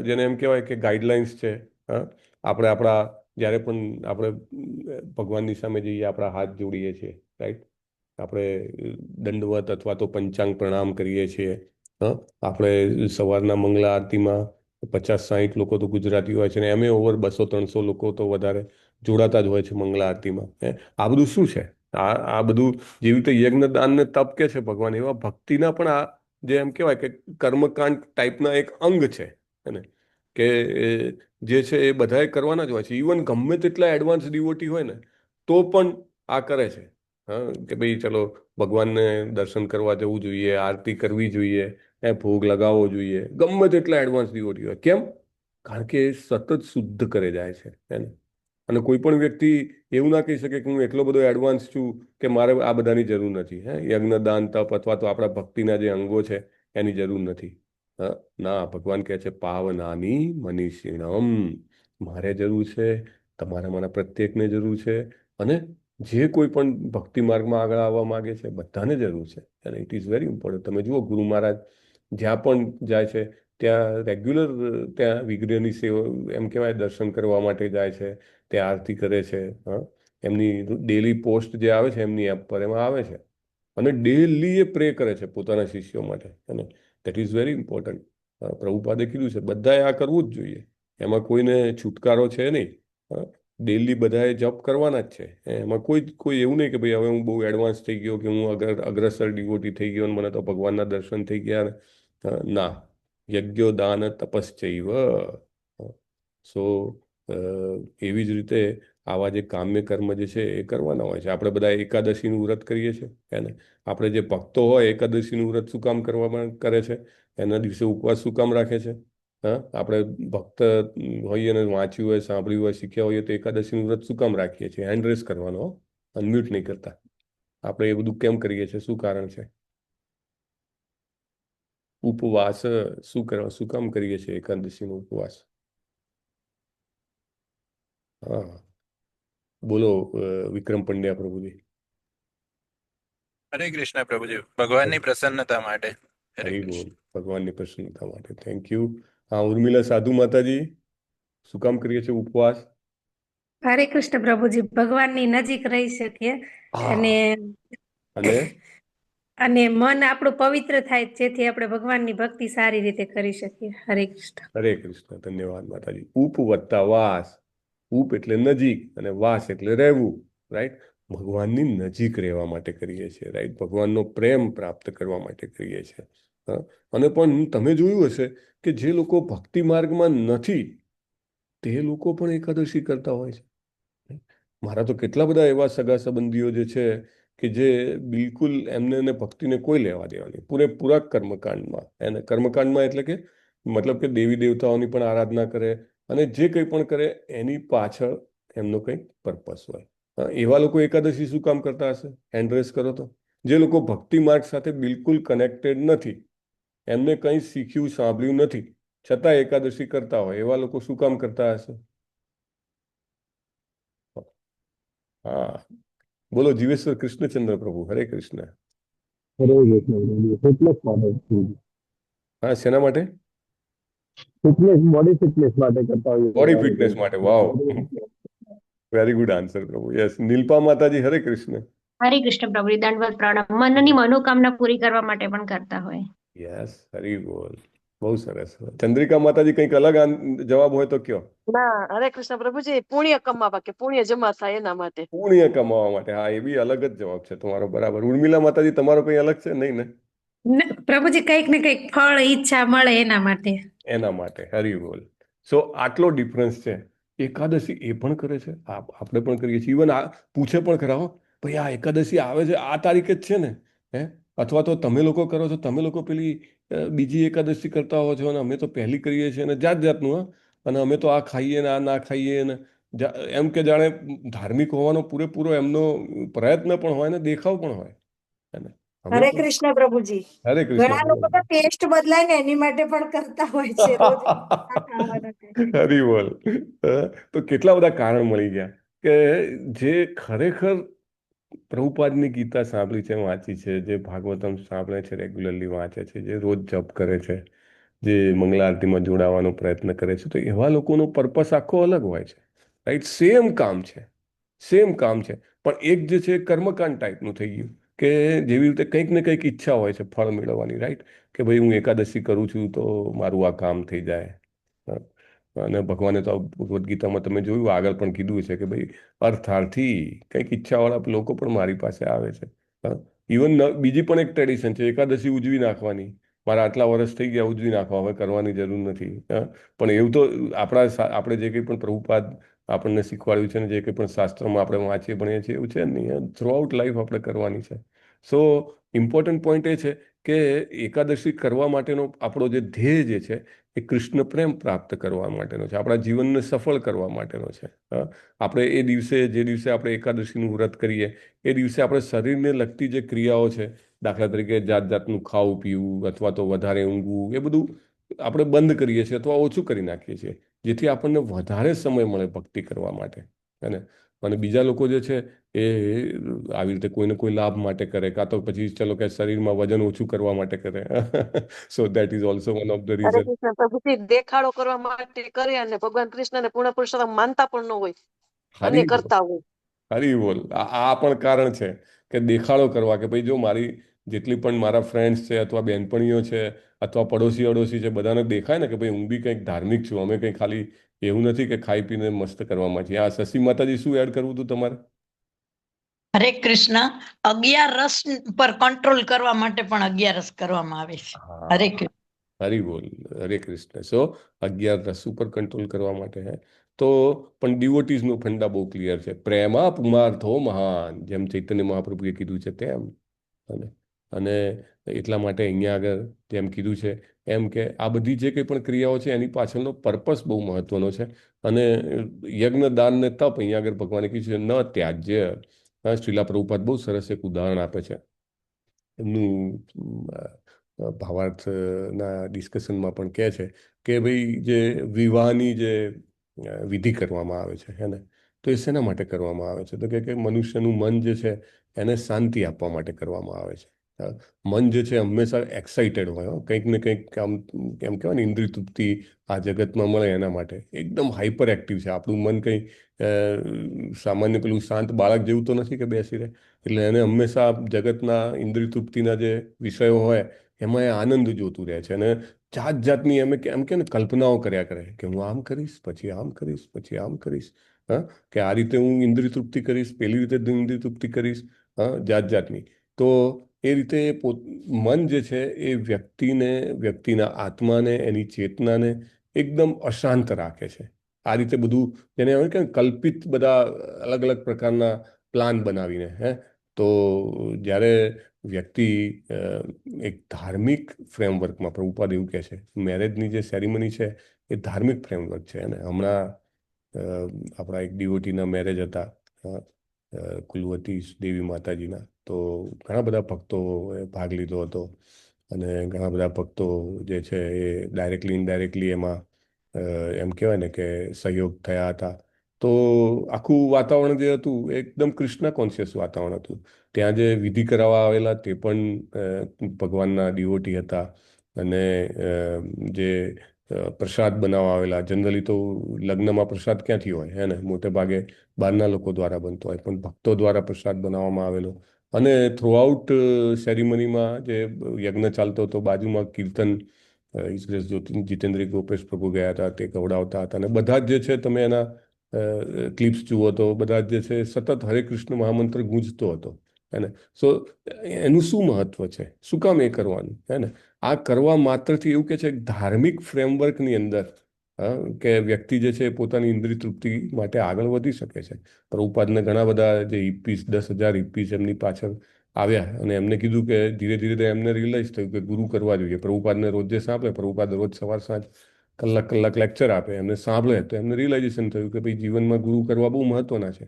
જેને એમ કહેવાય કે ગાઈડલાઇન્સ છે. આપણે આપણા જ્યારે પણ આપણે ભગવાનની સામે જઈએ, આપણા હાથ જોડીએ છીએ, રાઈટ? આપણે દંડવત અથવા તો પંચાંગ પ્રણામ કરીએ છીએ. આપણે સવારના મંગળા આરતીમાં 50-60 લોકો તો ગુજરાતી હોય છે ને એમે ઓવર 200-300 લોકો તો વધારે જોડાતા જ હોય છે મંગળા આરતીમાં. આ બધું શું છે? આ બધું જેવી રીતે યજ્ઞ દાન ને તપ કે છે ભગવાન, એવા ભક્તિના પણ આ જે એમ કહેવાય કે કર્મકાંડ ટાઈપના એક અંગ છે. એને કે જે છે એ બધાએ કરવાના જ હોય છે. ઇવન ગમે તેટલા એડવાન્સ ડિવોટી હોય ને તો પણ આ કરે છે. કે ભાઈ ચલો ભગવાનને દર્શન કરવા જવું જોઈએ, આરતી કરવી જોઈએ, ભોગ લગાવવો જોઈએ, ગમે તેટલા એડવાન્સ ડિવોટી હોય. કેમ? કારણ કે એ સતત શુદ્ધ કરે જાય છે એને. અને કોઈ પણ વ્યક્તિ એવું ના કહી શકે કે હું એટલો બધો એડવાન્સ છું કે મારે આ બધાની જરૂર નથી. યજ્ઞ દાન તપ અથવા તો આપણા ભક્તિના જે અંગો છે એની જરૂર નથી. ના, ભગવાન કહે છે પાવનાની મનીષિણમ, મારે જરૂર છે, તમારા પ્રત્યેકને જરૂર છે, અને જે કોઈ પણ ભક્તિ માર્ગમાં આગળ આવવા માંગે છે બધાને જરૂર છે. અને ઇટ ઇઝ વેરી ઇમ્પોર્ટન્ટ. તમે જુઓ ગુરુ મહારાજ જ્યાં પણ જાય છે ત્યાં રેગ્યુલર ત્યાં વિગ્રહની સેવા એમ કહેવાય દર્શન કરવા માટે જાય છે, ત્યાં આરતી કરે છે. એમની ડેલી પોસ્ટ જે આવે છે એમની એપ પર એમાં આવે છે, અને ડેલી એ પ્રે કરે છે પોતાના શિષ્યો માટે. અને દેટ ઇઝ વેરી ઇમ્પોર્ટન્ટ. પ્રભુપાદે કીધું છે બધાએ આ કરવું જ જોઈએ, એમાં કોઈને છુટકારો છે નહીં. ડેલી બધાએ જપ કરવાના જ છે. એમાં કોઈ એવું નહીં કે ભાઈ હવે હું બહુ એડવાન્સ થઈ ગયો કે હું અગ્રસર ડિવોટી થઈ ગયો અને મને તો ભગવાનના દર્શન થઈ ગયા. ના, યજ્ઞો દાન તપશ્ચૈવ. સો એવી જ રીતે આવા જે કામ્ય કર્મ જે છે એ કરવાના હોય છે. આપણે બધા એકાદશીનું વ્રત કરીએ છીએ. એને આપણે જે ભક્તો હોય એકાદશીનું વ્રત શું કામ કરવામાં કરે છે? એના દિવસે ઉપવાસ શું કામ રાખે છે? આપણે ભક્ત હોઈએ અને વાંચ્યું હોય, સાંભળ્યું હોય, શીખ્યા હોઈએ તો એકાદશીનું વ્રત શું કામ રાખીએ છીએ? હેન્ડ રેસ કરવાનો, અનમ્યુટ નહીં કરતા. આપણે એ બધું કેમ કરીએ છીએ? શું કારણ છે? ઉપવાસ શું કામ કરીએ છીએ એકાદશીનો ઉપવાસ? હા, બોલો વિક્રમ પંડ્યા પ્રભુજી. હરે કૃષ્ણ પ્રભુજી, ભગવાનની પ્રસન્નતા માટે. હરી બોલ, ભગવાનની પ્રસન્નતા માટે. Thank you. હા, ઉર્મિલા સાધુ માતાજી, શું કામ કરીએ છીએ ઉપવાસ? હરે કૃષ્ણ પ્રભુજી, ભગવાનની નજીક રહી શકીએ અને અને મન આપણું પવિત્ર થાય જેથી આપણે ભગવાનની ભક્તિ સારી રીતે કરી શકીએ. હરે કૃષ્ણ. હરે કૃષ્ણ. ધન્યવાદ માતાજી. ઉપ વત્તા વાસ. ઉપ એટલે નજીક અને વાસ એટલે રહેવું, રાઈટ? ભગવાનની નજીક રહેવા માટે કરીએ છીએ, રાઈટ? ભગવાનનો પ્રેમ પ્રાપ્ત કરવા માટે કરીએ છીએ. અને પણ તમે જોયું હશે કે જે લોકો ભક્તિ માર્ગમાં નથી તે લોકો પણ એકાદશી કરતા હોય છે. મારા તો કેટલા બધા એવા સગા સંબંધીઓ જે છે કે જે બિલકુલ એમને ભક્તિને કોઈ લેવા દેવા નહીં, પૂરેપૂરા કર્મકાંડમાં. એને કર્મકાંડમાં એટલે કે મતલબ કે દેવી દેવતાઓની પણ આરાધના કરે અને જે કંઈ પણ કરે એની પાછળ એમનો કંઈક પર્પસ હોય. એવા લોકો એકાદશી શું કામ કરતા હશે? હેન્ડ રેસ કરો તો. જે લોકો ભક્તિ માર્ગ સાથે બિલકુલ કનેક્ટેડ નથી, એમને કંઈ શીખ્યું સાંભળ્યું નથી, છતાં એકાદશી કરતા હોય, એવા લોકો શું કામ કરતા હશે? હા, બોલો જીવેશ્વર કૃષ્ણચંદ્ર પ્રભુ. હરે કૃષ્ણ. હરે કૃષ્ણ. હા, શેના માટે? ફિટનેસ, બોડી ફિટનેસ માટે કરતા હોઈએ છીએ. બોડી ફિટનેસ માટે. વાવ, વેરી ગુડ આન્સર પ્રભુ. યસ, નીલપા માતાજી, હરે કૃષ્ણ. હરે કૃષ્ણ પ્રભુ, દંડવત પ્રણામ. મનની મનોકામના પૂરી કરવા માટે પણ કરતા હોય. યસ, હરી બોલ. બહુ સરસ. ચંદ્રિકા માતાજી, કંઈક અલગ જવાબ હોય તો કયો. ના, હરે કૃષ્ણ પ્રભુજી, પુણ્ય કમાવા કે પુણ્ય જમા થાય એના માટે. પુણ્ય કમાવા માટે. હા, એ બી અલગ જ જવાબ છે તમારો. બરાબર. ઉર્મિલા માતાજી, તમારો કઈ અલગ છે? નહીં ને? પ્રભુજી કંઈક ને કંઈક ફળ ઈચ્છા મળે એના માટે. એના માટે. હરી બોલ. સો આટલો ડિફરન્સ છે. એકાદશી એ પણ કરે છે, આપણે પણ કરીએ છીએ. ઇવન આ પૂછે પણ ખરા, હો ભાઈ, આ એકાદશી આવે છે આ તારીખે જ છે ને? હે, અથવા તો તમે લોકો કરો છો, તમે લોકો પેલી બીજી એકાદશી કરતા હો છો, અને અમે તો પહેલી કરીએ છીએ, અને જાત જાતનું. હા, અને અમે તો આ ખાઈએ ને આ ના ખાઈએ ને, એમ કે જાણે ધાર્મિક હોવાનો પૂરેપૂરો એમનો પ્રયત્ન પણ હોય ને દેખાવ પણ હોય. હરે કૃષ્ણ પ્રભુજી. હરે ઘણા લોકો તો કૃષ્ણ. ટેસ્ટ બદલાય ને એની માટે પણ કરતા હોય છે રોજ. હરી બોલ. તો કેટલા બધા કારણ મળી ગયા કે જે ખરેખર પ્રભુપાદની ગીતા સાંભળી છે, વાંચી છે, જે ભાગવતમ સાંભળે છે, રેગ્યુલરલી વાંચે છે, જે રોજ જપ કરે છે, જે મંગળારતીમાં જોડાવાનો પ્રયત્ન કરે છે, તો એવા લોકોનો પર્પસ આખો અલગ હોય છે. રાઈટ? સેમ કામ છે, સેમ કામ છે, પણ એક જે છે કર્મકાંડ ટાઈપનું થઈ ગયું, કે જેવી રીતે કંઈક ને કંઈક ઈચ્છા હોય છે ફળ મેળવવાની. રાઈટ? કે ભાઈ, હું એકાદશી કરું છું તો મારું આ કામ થઈ જાય. અને ભગવાને તો ભગવદ્ ગીતામાં તમે જોયું, આગળ પણ કીધું છે કે ભાઈ, અર્થાર્થી કંઈક ઈચ્છાવાળા લોકો પણ મારી પાસે આવે છે. ઇવન બીજી પણ એક ટ્રેડિશન છે, એકાદશી ઉજવી નાખવાની. મારા આટલા વર્ષ થઈ ગયા, ઉજવી નાખવા, હવે કરવાની જરૂર નથી. પણ એવું તો આપણે જે કંઈ પણ પ્રભુપાદ આપણને શીખવાડ્યું છે ને, જે કંઈ પણ શાસ્ત્રોમાં આપણે વાંચીએ ભણીએ છીએ, એવું છે નહીં. થ્રુ આઉટ લાઈફ આપણે કરવાની છે. સો ઇમ્પોર્ટન્ટ પોઈન્ટ એ છે કે એકાદશી કરવા માટેનો આપણો જે ધ્યેય જે છે એ કૃષ્ણ પ્રેમ પ્રાપ્ત કરવા માટેનો છે, આપણા જીવનને સફળ કરવા માટેનો છે. આપણે એ દિવસે, જે દિવસે આપણે એકાદશીનું વ્રત કરીએ, એ દિવસે આપણે શરીરને લગતી જે ક્રિયાઓ છે, દાખલા તરીકે જાત જાતનું ખાવું પીવું અથવા તો વધારે ઊંઘવું, એ બધું આપણે બંધ કરીએ છીએ અથવા ઓછું કરી નાખીએ છીએ, જેથી આપણને વધારે સમય મળે ભક્તિ કરવા માટે. અને બીજા લોકો જે છે એ આવી રીતે કોઈને કોઈ લાભ માટે કરે, કાં તો પછી ચલો કે શરીરમાં વજન ઓછું કરવા માટે કરે. So that is also one of the Hare reason. Krishna પ્રભુજી, દેખાડો કરવા માટે કરે અને ભગવાન કૃષ્ણને પૂર્ણ પુરુષોત્તમ માનતા પણ ન હોય અને હરી બોલ, કરતા હોય. હરી બોલ. આ પણ કારણ છે કે દેખાડો કરવા, કે ભાઈ જો મારી જેટલી પણ મારા ફ્રેન્ડ્સ છે અથવા બહેનપણીઓ છે અથવા પડોશી અડોશી છે, બધાને દેખાય ને કે ભાઈ હું બી કંઈક ધાર્મિક છું. અમે કંઈ ખાલી એવું નથી કે ખાઈ પીને મસ્ત કરવામાં છીએ. આ શશી માતાજી, શું એડ કરવું હતું તમારે? હરે કૃષ્ણ. 11 રસ પર કંટ્રોલ કરવા માટે પણ 11 કરવામાં આવે છે. હરે કૃષ્ણ. હરી બોલ. હરે કૃષ્ણ. સો 11 રસ ઉપર કંટ્રોલ કરવા માટે હે. તો પણ ડિવોટીઝનું ફંડા બહુ ક્લિયર છે. પ્રેમા પુમાર્થો મહાન, જેમ ચૈતન્ય મહાપ્રભુએ કીધું છે તેમ. અને એટલા માટે અહીંયા આગળ જેમ કીધું છે એમ, કે આ બધી જે કંઈ પણ ક્રિયાઓ છે એની પાછળનો પર્પસ બહુ મહત્વનો છે. અને યજ્ઞ, દાન ને તપ, અહીંયા આગળ ભગવાને કીધું છે ન ત્યાજ્ય. શ્રીલા પ્રભુપાદ બહુ સરસ એક ઉદાહરણ આપે છે. એમનું ભાવાર્થના ડિસ્કશનમાં પણ કહે છે કે ભાઈ, જે વિવાહની જે વિધિ કરવામાં આવે છે, હે ને, તો એ શેના માટે કરવામાં આવે છે? તો કે મનુષ્યનું મન જે છે એને શાંતિ આપવા માટે કરવામાં આવે છે. મન જે છે હંમેશા એક્સાઇટેડ હોય, કંઈક ને કંઈક આમ, એમ કહેવાય ને, ઇન્દ્રિય તૃપ્તિ આ જગતમાં મળે એના માટે એકદમ હાઈપર એક્ટિવ છે આપણું મન. કંઈ સામાન્ય પેલું શાંત બાળક જેવું તો નથી કે બેસી રહે. એટલે એને હંમેશા જગતના ઇન્દ્રિય તૃપ્તિના જે વિષયો હોય એમાં એ આનંદ જોતું રહે છે. અને જાત જાતની એમ કે ને કલ્પનાઓ કર્યા કરે કે હું આમ કરીશ, પછી આમ કરીશ, પછી આમ કરીશ. કે આ રીતે હું ઇન્દ્રિય તૃપ્તિ કરીશ, પેલી રીતે ઇન્દ્રિય તૃપ્તિ કરીશ. જાત જાતની. તો એ રીતે મન જે છે એ વ્યક્તિના આત્માને, એની ચેતનાને એકદમ અશાંત રાખે છે. આ રીતે બધું જેને હોય કે કલ્પિત બધા અલગ અલગ પ્રકારના પ્લાન બનાવીને. તો જ્યારે વ્યક્તિ એક ધાર્મિક ફ્રેમવર્કમાં, પ્રભુપાદ એવું કહે છે, મેરેજની જે સેરેમની છે એ ધાર્મિક ફ્રેમવર્ક છે. અને હમણાં આપણા એક ડિવોટીના મેરેજ હતા, કુલવતી દેવી માતાજીના. તો ઘણા બધા ભક્તોએ ભાગ લીધો હતો, અને ઘણા બધા ભક્તો જે છે એ ડાયરેક્ટલી ઇનડાયરેક્ટલી એમાં એમ કહેવાય ને કે સહયોગ થયા હતા. તો આખું વાતાવરણ જે હતું એકદમ કૃષ્ણ કોન્શિયસ વાતાવરણ હતું. ત્યાં જે વિધિ કરાવવા આવેલા તે પણ ભગવાનના ડિવોટી હતા. અને જે પ્રસાદ બનાવવા આવેલા. જનરલી તો લગ્નમાં પ્રસાદ ક્યાંથી હોય, હે ને, મોટે ભાગે બહારના લોકો દ્વારા બનતો હોય, પણ ભક્તો દ્વારા પ્રસાદ બનાવવામાં આવેલો. અને થ્રુઆઉટ સેરેમનીમાં જે યજ્ઞ ચાલતો હતો, બાજુમાં કીર્તન જીતેન્દ્ર ગોપેશ પ્રભુ ગયા હતા, તે ગવડાવતા હતા. અને બધા જ જે છે, તમે એના ક્લિપ્સ જુઓ તો બધા જ જે છે સતત હરે કૃષ્ણ મહામંત્ર ગુંજતો હતો, હે ને. સો એનું શું મહત્વ છે, શું કામ એ કરવાનું, હે ને. આ કરવા માત્રથી એવું કે છે ધાર્મિક ફ્રેમવર્કની અંદર કે વ્યક્તિ જે છે પોતાની ઇન્દ્રિય તૃપ્તિ માટે આગળ વધી શકે છે. પ્રભુપાદને ઘણા બધા જે હિપ્પીસ 10,000 હિપ્પીસ એમની પાછળ આવ્યા અને એમને કીધું કે ધીરે ધીરે એમને રિયલાઇઝ થયું કે ગુરુ કરવા જોઈએ. પ્રભુપાદને રોજ જે સાંભળે, પ્રભુપાદ રોજ સવાર સાંજ કલાક લેક્ચર આપે, એમને સાંભળે તો એમને રિયલાઇઝેશન થયું કે ભાઈ જીવનમાં ગુરુ કરવા બહુ મહત્વના છે.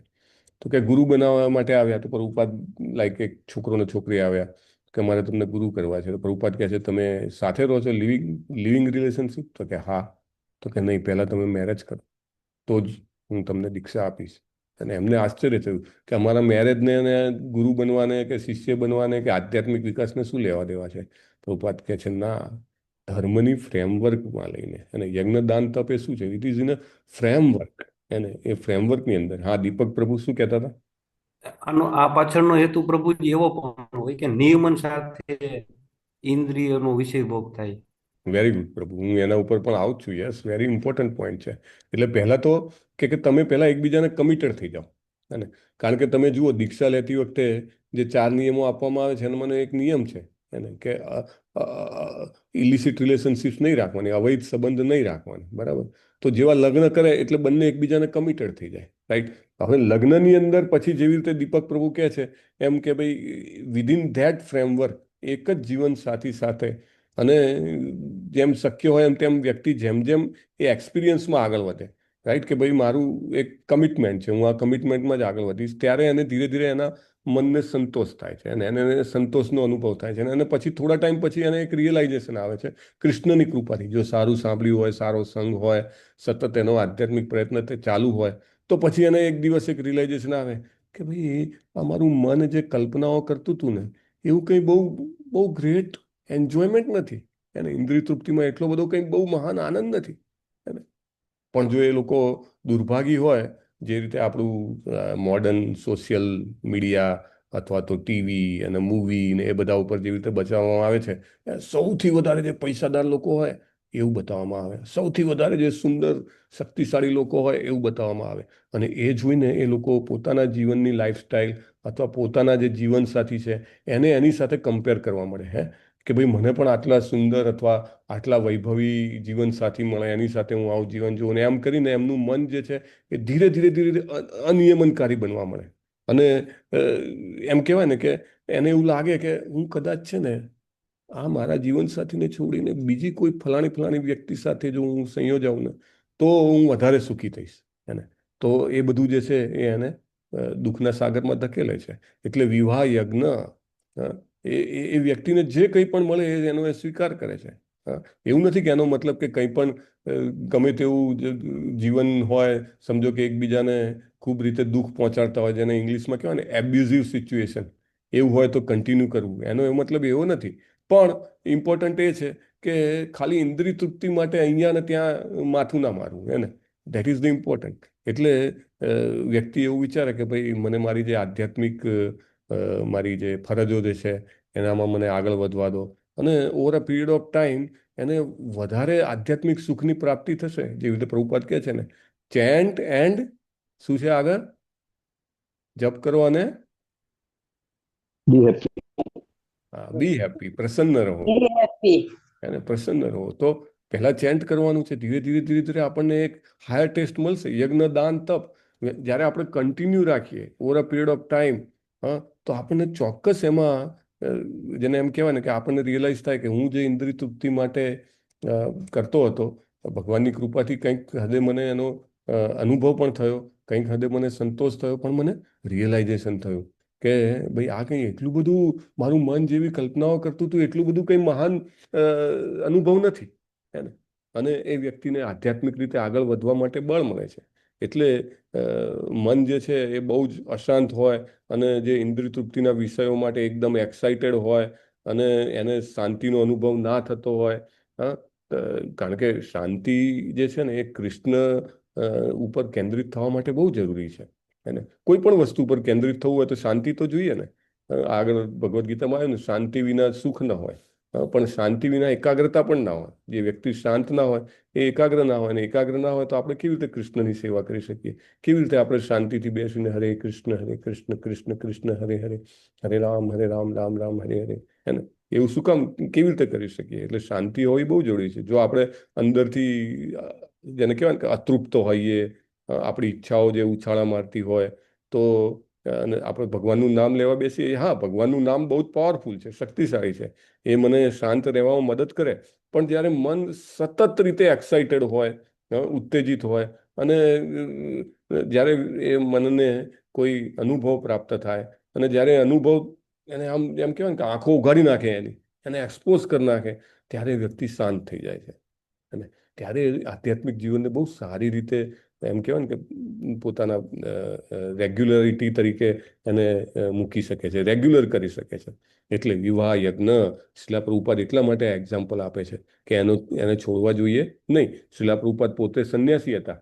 તો કે ગુરુ બનાવવા માટે આવ્યા તો પ્રભુપાદ લાઈક એક છોકરો ને છોકરી આવ્યા કે મારે તમને ગુરુ કરવા છે. તો પ્રભુપાદ કહે છે તમે સાથે રહો છો, લિવિંગ રિલેશનશિપ? તો કે હા. તો કે નહીં, પહેલા તમે મેરેજ કરો તો જ હું તમને દીક્ષા આપીશ. અને એમને આશ્ચર્ય થયું કે અમારા મેરેજને અને ગુરુ બનવાને કે શિષ્ય બનવાને કે આધ્યાત્મિક વિકાસને શું લેવા દેવા છે. પ્રભુપાદ કહે છે ના, ધર્મની ફ્રેમવર્કમાં લઈને. અને યજ્ઞદાન તપ એ શું છે? It is in a framework. એને એ ફ્રેમવર્કની અંદર. હા, દીપક પ્રભુ શું કહેતા હતા? આ પાછળનો હેતુ પ્રભુજી એવો પણ હોય કે નિયમન સાથે ઇન્દ્રિયનો વિષય ભોગ થાય. વેરી ગુડ પ્રભુ, હું એના ઉપર પણ આવું છું. યસ, વેરી ઇમ્પોર્ટન્ટ પોઈન્ટ છે. એટલે પહેલા તો કે તમે પહેલા એકબીજાને કમિટેડ થઈ જાઓ, હે ને. કારણ કે તમે જુઓ, દીક્ષા લેતી વખતે જે 4 નિયમો આપવામાં આવે છે એનો મને એક નિયમ છે, હે ને, કે ઇલિસિટ રિલેશનશિપ્સ નહીં રાખવાની, અવૈધ સંબંધ નહીં રાખવાની, બરાબર. તો જેવા લગ્ન કરે એટલે બંને એકબીજાને કમિટેડ થઈ જાય, રાઈટ. હવે લગ્નની અંદર પછી જેવી રીતે દીપક પ્રભુ કહે છે એમ કે ભાઈ વિધિન ધેટ ફ્રેમવર્ક એક જ જીવન સાથી સાથે, અને જેમ શક્ય હોય એમ તેમ વ્યક્તિ જેમ જેમ એ એક્સપિરિયન્સમાં આગળ વધે, રાઈટ, કે ભાઈ મારું એક કમિટમેન્ટ છે, હું આ કમિટમેન્ટમાં જ આગળ વધીશ, ત્યારે એને ધીરે ધીરે એના મનને સંતોષ થાય છે અને એને સંતોષનો અનુભવ થાય છે. અને પછી થોડા ટાઈમ પછી એને એક રિયલાઇઝેશન આવે છે કૃષ્ણની કૃપાથી. જો સારું સાંભળ્યું હોય, સારો સંગ હોય, સતત એનો આધ્યાત્મિક પ્રયત્ન તે ચાલુ હોય, તો પછી એને એક દિવસ એક રિયલાઇઝેશન આવે કે ભાઈ અમારું મન જે કલ્પનાઓ કરતું હતું ને, એવું કંઈ બહુ ગ્રેટ એન્જોયમેન્ટ નથી, એને ઇન્દ્રિય તૃપ્તિમાં એટલો બધો કંઈ બહુ મહાન આનંદ નથી, એને. પણ જો એ લોકો દુર્ભાગી હોય, જે રીતે આપણું મોડર્ન સોશિયલ મીડિયા અથવા તો ટીવી અને મૂવી ને એ બધા ઉપર જેવી રીતે બતાવવામાં આવે છે, સૌથી વધારે જે પૈસાદાર લોકો હોય એવું બતાવવામાં આવે, સૌથી વધારે જે સુંદર શક્તિશાળી લોકો હોય એવું બતાવવામાં આવે. અને એ જોઈને એ લોકો પોતાના જીવનની લાઈફસ્ટાઈલ અથવા પોતાના જે જીવનસાથી છે એને એની સાથે કમ્પેર કરવા મળે, હે, કે ભાઈ મને પણ આટલા સુંદર અથવા આટલા વૈભવી જીવનસાથી મળે, એની સાથે હું આવું જીવન જીવું. અને એમ કરીને એમનું મન જે છે એ ધીરે ધીરે અનિયમનકારી બનવા મળે. અને એમ કહેવાય ને કે એને એવું લાગે કે હું કદાચ છે ને આ મારા જીવનસાથીને છોડીને બીજી કોઈ ફલાણી વ્યક્તિ સાથે જો હું સંયોજાઉં ને તો હું વધારે સુખી થઈશ, એને. તો એ બધું જે છે એ એને દુઃખના સાગરમાં ધકેલે છે. એટલે વિવાહ યજ્ઞ એ વ્યક્તિને જે કંઈ પણ મળે એનો એ સ્વીકાર કરે છે. એવું નથી કે એનો મતલબ કે કંઈ પણ ગમે તેવું જીવન હોય, સમજો કે એકબીજાને ખૂબ રીતે દુઃખ પહોંચાડતા હોય, જેને ઇંગ્લિશમાં કહેવાય ને એબ્યુઝિવ સિચ્યુએશન, એવું હોય તો કન્ટિન્યુ કરવું, એનો એ મતલબ એવો નથી. પણ ઇમ્પોર્ટન્ટ એ છે કે ખાલી ઇન્દ્રિય તૃપ્તિ માટે અહીંયા ને ત્યાં માથું ના મારવું, એને. That is the important. એટલે વ્યક્તિ એવું વિચારે કે ભાઈ મને મારી જે આધ્યાત્મિક મારી જે ફરજો જે છે એનામાં મને આગળ વધવા દો, અને over a period of time એને વધારે આધ્યાત્મિક સુખની પ્રાપ્તિ થશે. જેવી રીતે પ્રભુપાદ કહે છે ને, ચેન્ટ એન્ડ શું છે આગળ? જપ કરો અને બી હેપી, પ્રસન્ન રહો, અને પ્રસન્ન રહો. તો પહેલા ચેન્ટ કરવાનું છે, ધીરે ધીરે આપણને એક હાયર ટેસ્ટ મળશે. યજ્ઞ, દાન, તપ જ્યારે આપણે કન્ટિન્યુ રાખીએ over a period of time, તો આપણને ચોક્કસ એમાં જેને એમ કહેવાય ને કે આપણને રિયલાઇઝ થાય કે હું જે ઇન્દ્રિય તૃપ્તિ માટે કરતો હતો, ભગવાનની કૃપાથી કંઈક હદે મને એનો અનુભવ પણ થયો, કંઈક હદે મને સંતોષ થયો, પણ મને રિયલાઇઝેશન થયું કે ભાઈ આ કંઈ એટલું બધું મારું મન જેવી કલ્પનાઓ કરતું હતું એટલું બધું કંઈ મહાન અનુભવ નથી, હે ને. અને એ વ્યક્તિને આધ્યાત્મિક રીતે આગળ વધવા માટે બળ મળે છે. એટલે મન જે છે એ બહુ જ અશાંત હોય અને જે ઇન્દ્રિય તૃપ્તિના વિષયો માટે એકદમ એક્સાઇટેડ હોય અને એને શાંતિનો અનુભવ ના થતો હોય, કારણ કે શાંતિ જે છે ને એ કૃષ્ણ ઉપર કેન્દ્રિત થવા માટે બહુ જરૂરી છે. અને કોઈ પણ વસ્તુ પર કેન્દ્રિત થવું હોય તો શાંતિ તો જોઈએ ને. આગળ ભગવદ્ ગીતામાં આવ્યું ને, શાંતિ વિના સુખ ન હોય, પણ શાંતિ વિના એકાગ્રતા પણ ના હોય. જે વ્યક્તિ શાંત ના હોય એ એકાગ્ર ના હોય, અને એકાગ્ર ના હોય તો આપણે કેવી રીતે કૃષ્ણની સેવા કરી શકીએ? કેવી રીતે આપણે શાંતિથી બેસીને હરે કૃષ્ણ કૃષ્ણ કૃષ્ણ હરે હરે, હરે રામ રામ રામ હરે હરે, હે ને? એવું શું કામ, કેવી રીતે કરી શકીએ? એટલે શાંતિ હોવી બહુ જરૂરી છે. જો આપણે અંદરથી જેને કહેવાય ને કે અતૃપ્ત હોઈએ, આપણી ઈચ્છાઓ જે ઉછાળા મારતી હોય, તો અને આપણે ભગવાનનું નામ લેવા બેસીએ, હા ભગવાનનું નામ બહુ જ પાવરફુલ છે, શક્તિશાળી છે, એ મને શાંત રહેવામાં મદદ કરે. પણ જ્યારે મન સતત રીતે એક્સાઇટેડ હોય, ઉત્તેજિત હોય, અને જ્યારે એ મનને કોઈ અનુભવ પ્રાપ્ત થાય, અને જ્યારે અનુભવ એને આમ એમ કહેવાય ને કે આંખો ઉઘાડી નાખે, એને એક્સપોઝ કરી નાખે, ત્યારે વ્યક્તિ શાંત થઈ જાય છે. અને ત્યારે આધ્યાત્મિક જીવનને બહુ સારી રીતે એમ કહેવાય ને કે પોતાના રેગ્યુલરિટી તરીકે એને મૂકી શકે છે, રેગ્યુલર કરી શકે છે. એટલે વિવાહ યજ્ઞ શિલા પ્રભુપાદ એટલા માટે એક્ઝામ્પલ આપે છે કે એને છોડવા જોઈએ નહીં. શિલા પ્રભુપાદ પોતે સંન્યાસી હતા,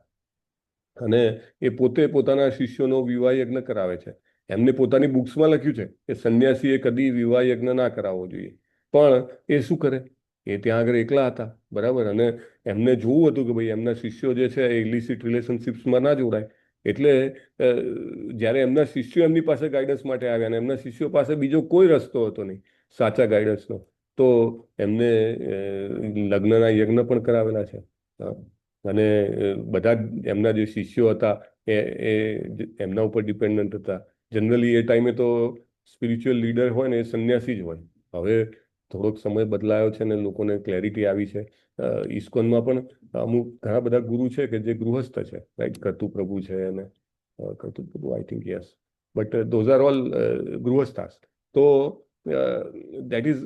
અને એ પોતે પોતાના શિષ્યોનો વિવાહ યજ્ઞ કરાવે છે. એમને પોતાની બુક્સમાં લખ્યું છે કે સંન્યાસીએ કદી વિવાહ યજ્ઞ ના કરાવવો જોઈએ. પણ એ શું કરે, એ ત્યાં આગળ એકલા હતા, બરાબર, અને એમને જોવું હતું કે ભાઈ એમના શિષ્યો જે છે એ ઇલિસિટ રિલેશનશિપ્સમાં ના જોડાય. એટલે જ્યારે એમના શિષ્યો એમની પાસે ગાઈડન્સ માટે આવ્યા, અને એમના શિષ્યો પાસે બીજો કોઈ રસ્તો હતો નહીં સાચા ગાઈડન્સનો, તો એમને લગ્નના યજ્ઞ પણ કરાવેલા છે. અને બધા જ એમના જે શિષ્યો હતા એ એમના ઉપર ડિપેન્ડન્ટ હતા. જનરલી એ ટાઈમે તો સ્પિરિચ્યુઅલ લીડર હોય ને એ સંન્યાસી જ હોય. હવે થોડોક સમય બદલાયો છે ને લોકોને ક્લેરિટી આવી છે. ઇસ્કોનમાં પણ અમુક ઘણા બધા ગુરુ છે કે જે ગૃહસ્થ છે, રાઈટ? કરતુ પ્રભુ છે, અને કરતુ પ્રભુ I think yes, but those are all ગૃહસ્થાસ. તો દેટ ઇઝ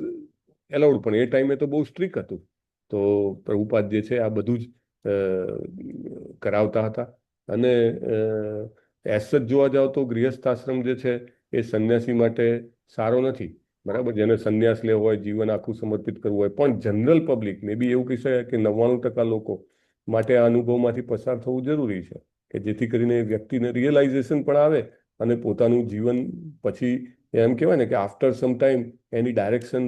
એલાઉડ, પણ એ ટાઈમે તો બહુ સ્ટ્રિક્ટ હતું. તો પ્રભુપાદ જે છે આ બધું જ કરાવતા હતા. અને એસ જ જોવા જાવ તો ગૃહસ્થાશ્રમ જે છે એ સંન્યાસી માટે સારો નથી, બરાબર? જેને સંન્યાસ લેવો હોય, જીવન આખું સમર્પિત કરવું હોય, પણ જનરલ પબ્લિક મે બી એવું કહી શકાય કે 99% લોકો માટે આ અનુભવમાંથી પસાર થવું જરૂરી છે, કે જેથી કરીને વ્યક્તિને રિયલાઇઝેશન પણ આવે, અને પોતાનું જીવન પછી એમ કહેવાય ને કે આફ્ટર સમ ટાઈમ એની ડાયરેક્શન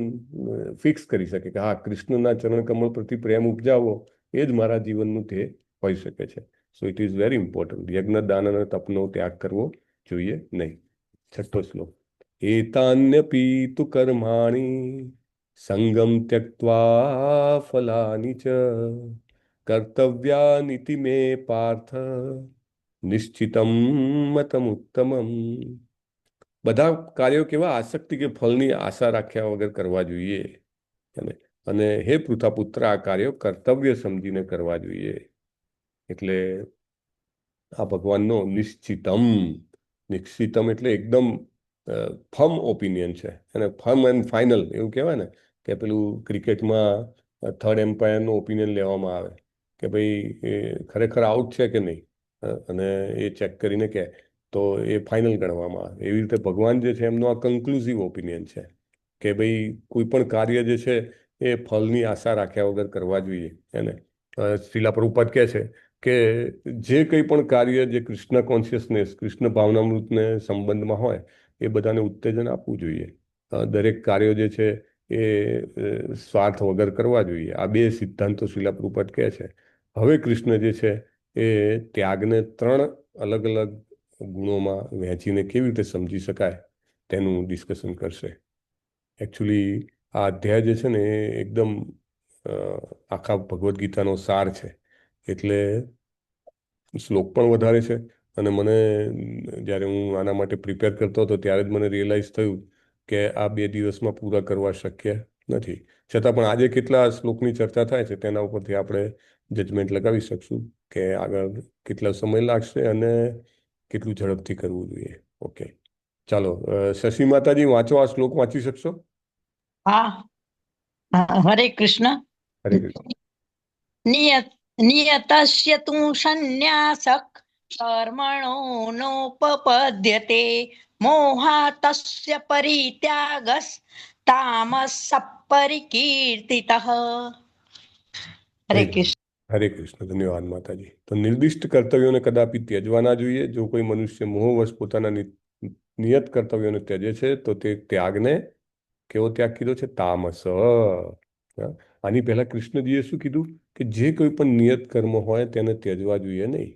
ફિક્સ કરી શકે કે હા, કૃષ્ણના ચરણ કમળ પ્રતિ પ્રેમ ઉપજાવવો એ જ મારા જીવનનું ધ્યેય હોઈ શકે છે. So it is very important. યજ્ઞ દાન અને તપનો ત્યાગ કરવો જોઈએ નહીં. 6થો શ્લોક. એતાન્યપી તુ કર્માણિ સંગમ ત્યક્ત્વા ફલાનિ ચ કર્તવ્યાનિતિ મે પાર્થ નિશ્ચિતમ મતમુત્તમમ. બધા કાર્યો કેવા આસક્તિ કે ફળની આશા રાખ્યા વગર કરવા જોઈએ. અને હે પૃથાપુત્ર, આ કાર્યો કર્તવ્ય સમજીને કરવા જોઈએ. એટલે આ ભગવાનનો નિશ્ચિતમ એટલે એકદમ ફર્મ ઓપિનિયન છે, અને ફર્મ એન્ડ ફાઇનલ એવું કહેવાય ને કે પેલું ક્રિકેટમાં થર્ડ એમ્પાયરનો ઓપિનિયન લેવામાં આવે કે ભાઈ એ ખરેખર આઉટ છે કે નહીં, અને એ ચેક કરીને કહે તો એ ફાઇનલ ગણવામાં આવે. એવી રીતે ભગવાન જે છે એમનો આ કન્ક્લુઝિવ ઓપિનિયન છે કે ભાઈ કોઈ પણ કાર્ય જે છે એ ફળની આશા રાખ્યા વગર કરવા જોઈએ. એને શ્રીલા પ્રભુપાદ કહે છે કે જે કંઈ પણ કાર્ય જે કૃષ્ણ કોન્શિયસનેસ, કૃષ્ણ ભાવનામૃતને સંબંધમાં હોય એ બધાને ઉત્તેજન આપવું જોઈએ. દરેક કાર્યો જે છે એ સ્વાર્થ વગર કરવા જોઈએ. આ બે સિદ્ધાંતો શ્રીલા પ્રભુપાદ કહે છે. હવે કૃષ્ણ જે છે એ ત્યાગને 3 અલગ અલગ ગુણોમાં વહેંચીને કેવી રીતે સમજી શકાય તેનું ડિસ્કશન કરશે. એકચ્યુઅલી આ અધ્યાય જે છે ને એ એકદમ આખા ભગવદ્ ગીતાનો સાર છે. એટલે શ્લોક પણ વધારે છે, અને મને જ્યારે હું આના માટે પ્રિપેર કરતો હતો ત્યારે જ મને રિયલાઇઝ થયું કે આ 2 દિવસમાં પૂરા કરવા શક્ય નથી. છતાં પણ આજે કેટલા શ્લોકની ચર્ચા થાય છે તેના ઉપરથી આપણે જજમેન્ટ લગાવી શકશું કે આગળ કેટલો સમય લાગશે અને કેટલું ઝડપથી કરવું જોઈએ. ઓકે, ચાલો. શશી માતાજી, વાંચો, આ શ્લોક વાંચી શકશો? હા. હરે કૃષ્ણ. હરે કૃષ્ણ. નિયતસ્ય તુ સંન્યાસક કર્મણો નોપપદ્યતે મોહાતસ્ય પરિત્યાગસ તામસ પરિકીર્તિતઃ. હરે કૃષ્ણ. હરે કૃષ્ણ. ધન્યવાદ માતાજી. તો નિર્દિષ્ટ કર્તવ્યોને કદાપી ત્યજવા ના જોઈએ. જો કોઈ મનુષ્ય મોહવશ પોતાના નિયત કર્તવ્યોને ત્યજે છે તો તે ત્યાગને કેવો ત્યાગ કીધો છે? તામસ. આની પહેલા કૃષ્ણજીએ શું કીધું? કે જે કોઈ પણ નિયત કર્મ હોય તેને ત્યજવા જોઈએ નહીં.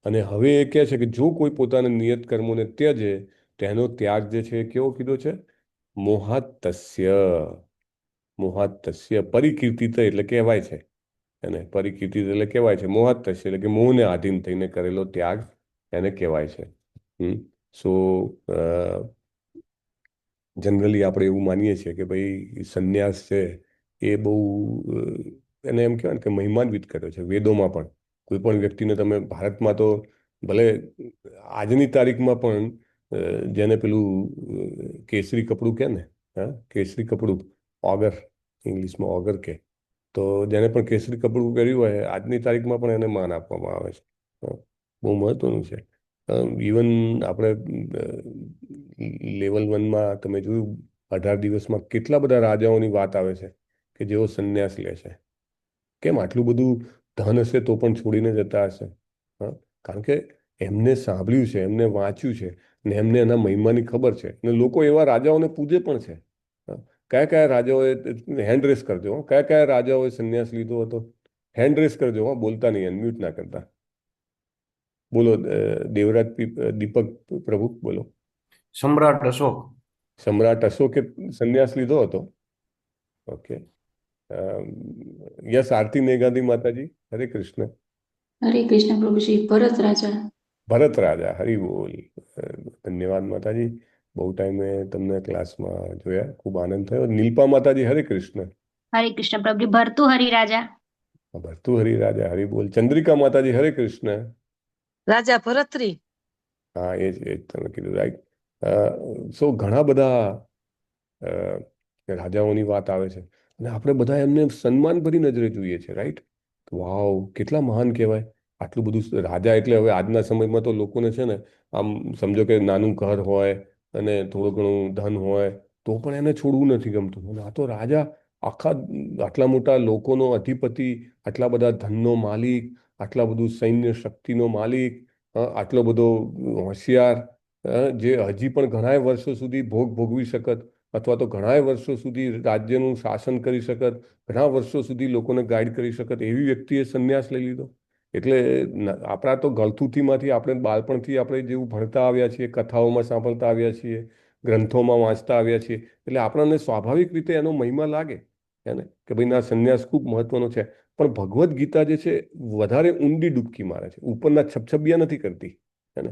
અને હવે એ કહે છે કે જો કોઈ પોતાના નિયત કર્મોને ત્યજે તેનો ત્યાગ જે છે એ કેવો કીધો છે? મોહાતસ્ય. મોહાતસ્ય પરિકીર્તિત એટલે કહેવાય છે એને. પરિકીર્તિત એટલે કહેવાય છે. મોહાતસ્ય એટલે કે મોહને આધીન થઈને કરેલો ત્યાગ એને કહેવાય છે. સો જનરલી આપણે એવું માનીએ છીએ કે ભાઈ સંન્યાસ છે એ બહુ એને એમ કહેવાય ને કે મહિમાન્વિત કર્યો છે વેદોમાં પણ. કોઈ પણ વ્યક્તિને તમે ભારતમાં તો ભલે આજની તારીખમાં પણ જેને પેલું કેસરી કપડું કહે ને, કેસરી કપડું, ઓગર, ઇંગ્લિશમાં ઓગર કે, તો જેને પણ કેસરી કપડું પહેર્યું હોય આજની તારીખમાં પણ એને માન આપવામાં આવે છે. બહુ મહત્વનું છે. ઇવન આપણે લેવલ 1માં તમે જોયું 18 દિવસમાં કેટલા બધા રાજાઓની વાત આવે છે કે જેઓ સંન્યાસ લે છે. કેમ આટલું બધું ધન હશે તો પણ છોડીને જતા હશે? કારણ કે એમને સાંભળ્યું છે, એમને વાંચ્યું છે ને એમને એના મહિમાની ખબર છે. અને લોકો એવા રાજાઓને પૂજે પણ છે. કયા કયા રાજાઓએ હેન્ડ રેસ કરજો, કયા કયા રાજાઓએ સંન્યાસ લીધો હતો? હેન્ડ રેસ કરજો, બોલતા નહીં, અનમ્યુટ ના કરતા. બોલો દેવરાજ દીપક પ્રભુ, બોલો. સમ્રાટ અશોક. સમ્રાટ અશોકે સંન્યાસ લીધો હતો. ઓકે. યસ, આરતી મેઘાદી માતાજી. હરે કૃષ્ણ. હરે કૃષ્ણ પ્રભુજી. ભરત રાજા. ભરત રાજા. હરી બોલ. ધન્યવાદ માતાજી. બહુ ટાઈમે તમને ક્લાસમાં જોયા, ખૂબ આનંદ થયો. નીલપા માતાજી. હરે કૃષ્ણ. હરે કૃષ્ણ પ્રભુજી. ભર્તુહરિ રાજા. ભર્તુહરિ રાજા. હરી બોલ. ચંદ્રિકા માતાજી. હરે કૃષ્ણ. રાજા ભરતરી. હા, એ જ તમે કીધું, રાઈટ. સો ઘણા બધા રાજાઓની વાત આવે છે અને આપણે બધા એમને સન્માનભરી નજરે જોઈએ છે, રાઈટ. વાવ, કેટલા મહાન કહેવાય. આટલું બધું રાજા એટલે હવે આજના સમયમાં તો લોકોને છે ને આમ સમજો કે નાનું ઘર હોય અને થોડું ઘણું ધન હોય તો પણ એને છોડવું નથી ગમતું. અને આ તો રાજા, આટલા મોટા લોકોનો અધિપતિ, આટલા બધા ધનનો માલિક, આટલા બધું સૈન્ય શક્તિનો માલિક, આટલો બધો હોશિયાર, જે હજી પણ ઘણાય વર્ષો સુધી ભોગ ભોગવી શકત, અથવા તો ઘણાય વર્ષો સુધી રાજ્યનું શાસન કરી શકત, ઘણા વર્ષો સુધી લોકોને ગાઈડ કરી શકત, એવી વ્યક્તિએ સંન્યાસ લઈ લીધો. એટલે આપણા તો ગળથુથીમાંથી, આપણે બાળપણથી આપણે જેવું ભણતા આવ્યા છીએ, કથાઓમાં સાંભળતા આવ્યા છીએ, ગ્રંથોમાં વાંચતા આવ્યા છીએ, એટલે આપણને સ્વાભાવિક રીતે એનો મહિમા લાગે એને કે ભાઈ ના સંન્યાસ ખૂબ મહત્વનો છે. પણ ભગવદ્ ગીતા જે છે વધારે ઊંડી ડૂબકી મારે છે, ઉપરના છબછબિયા નથી કરતી. એને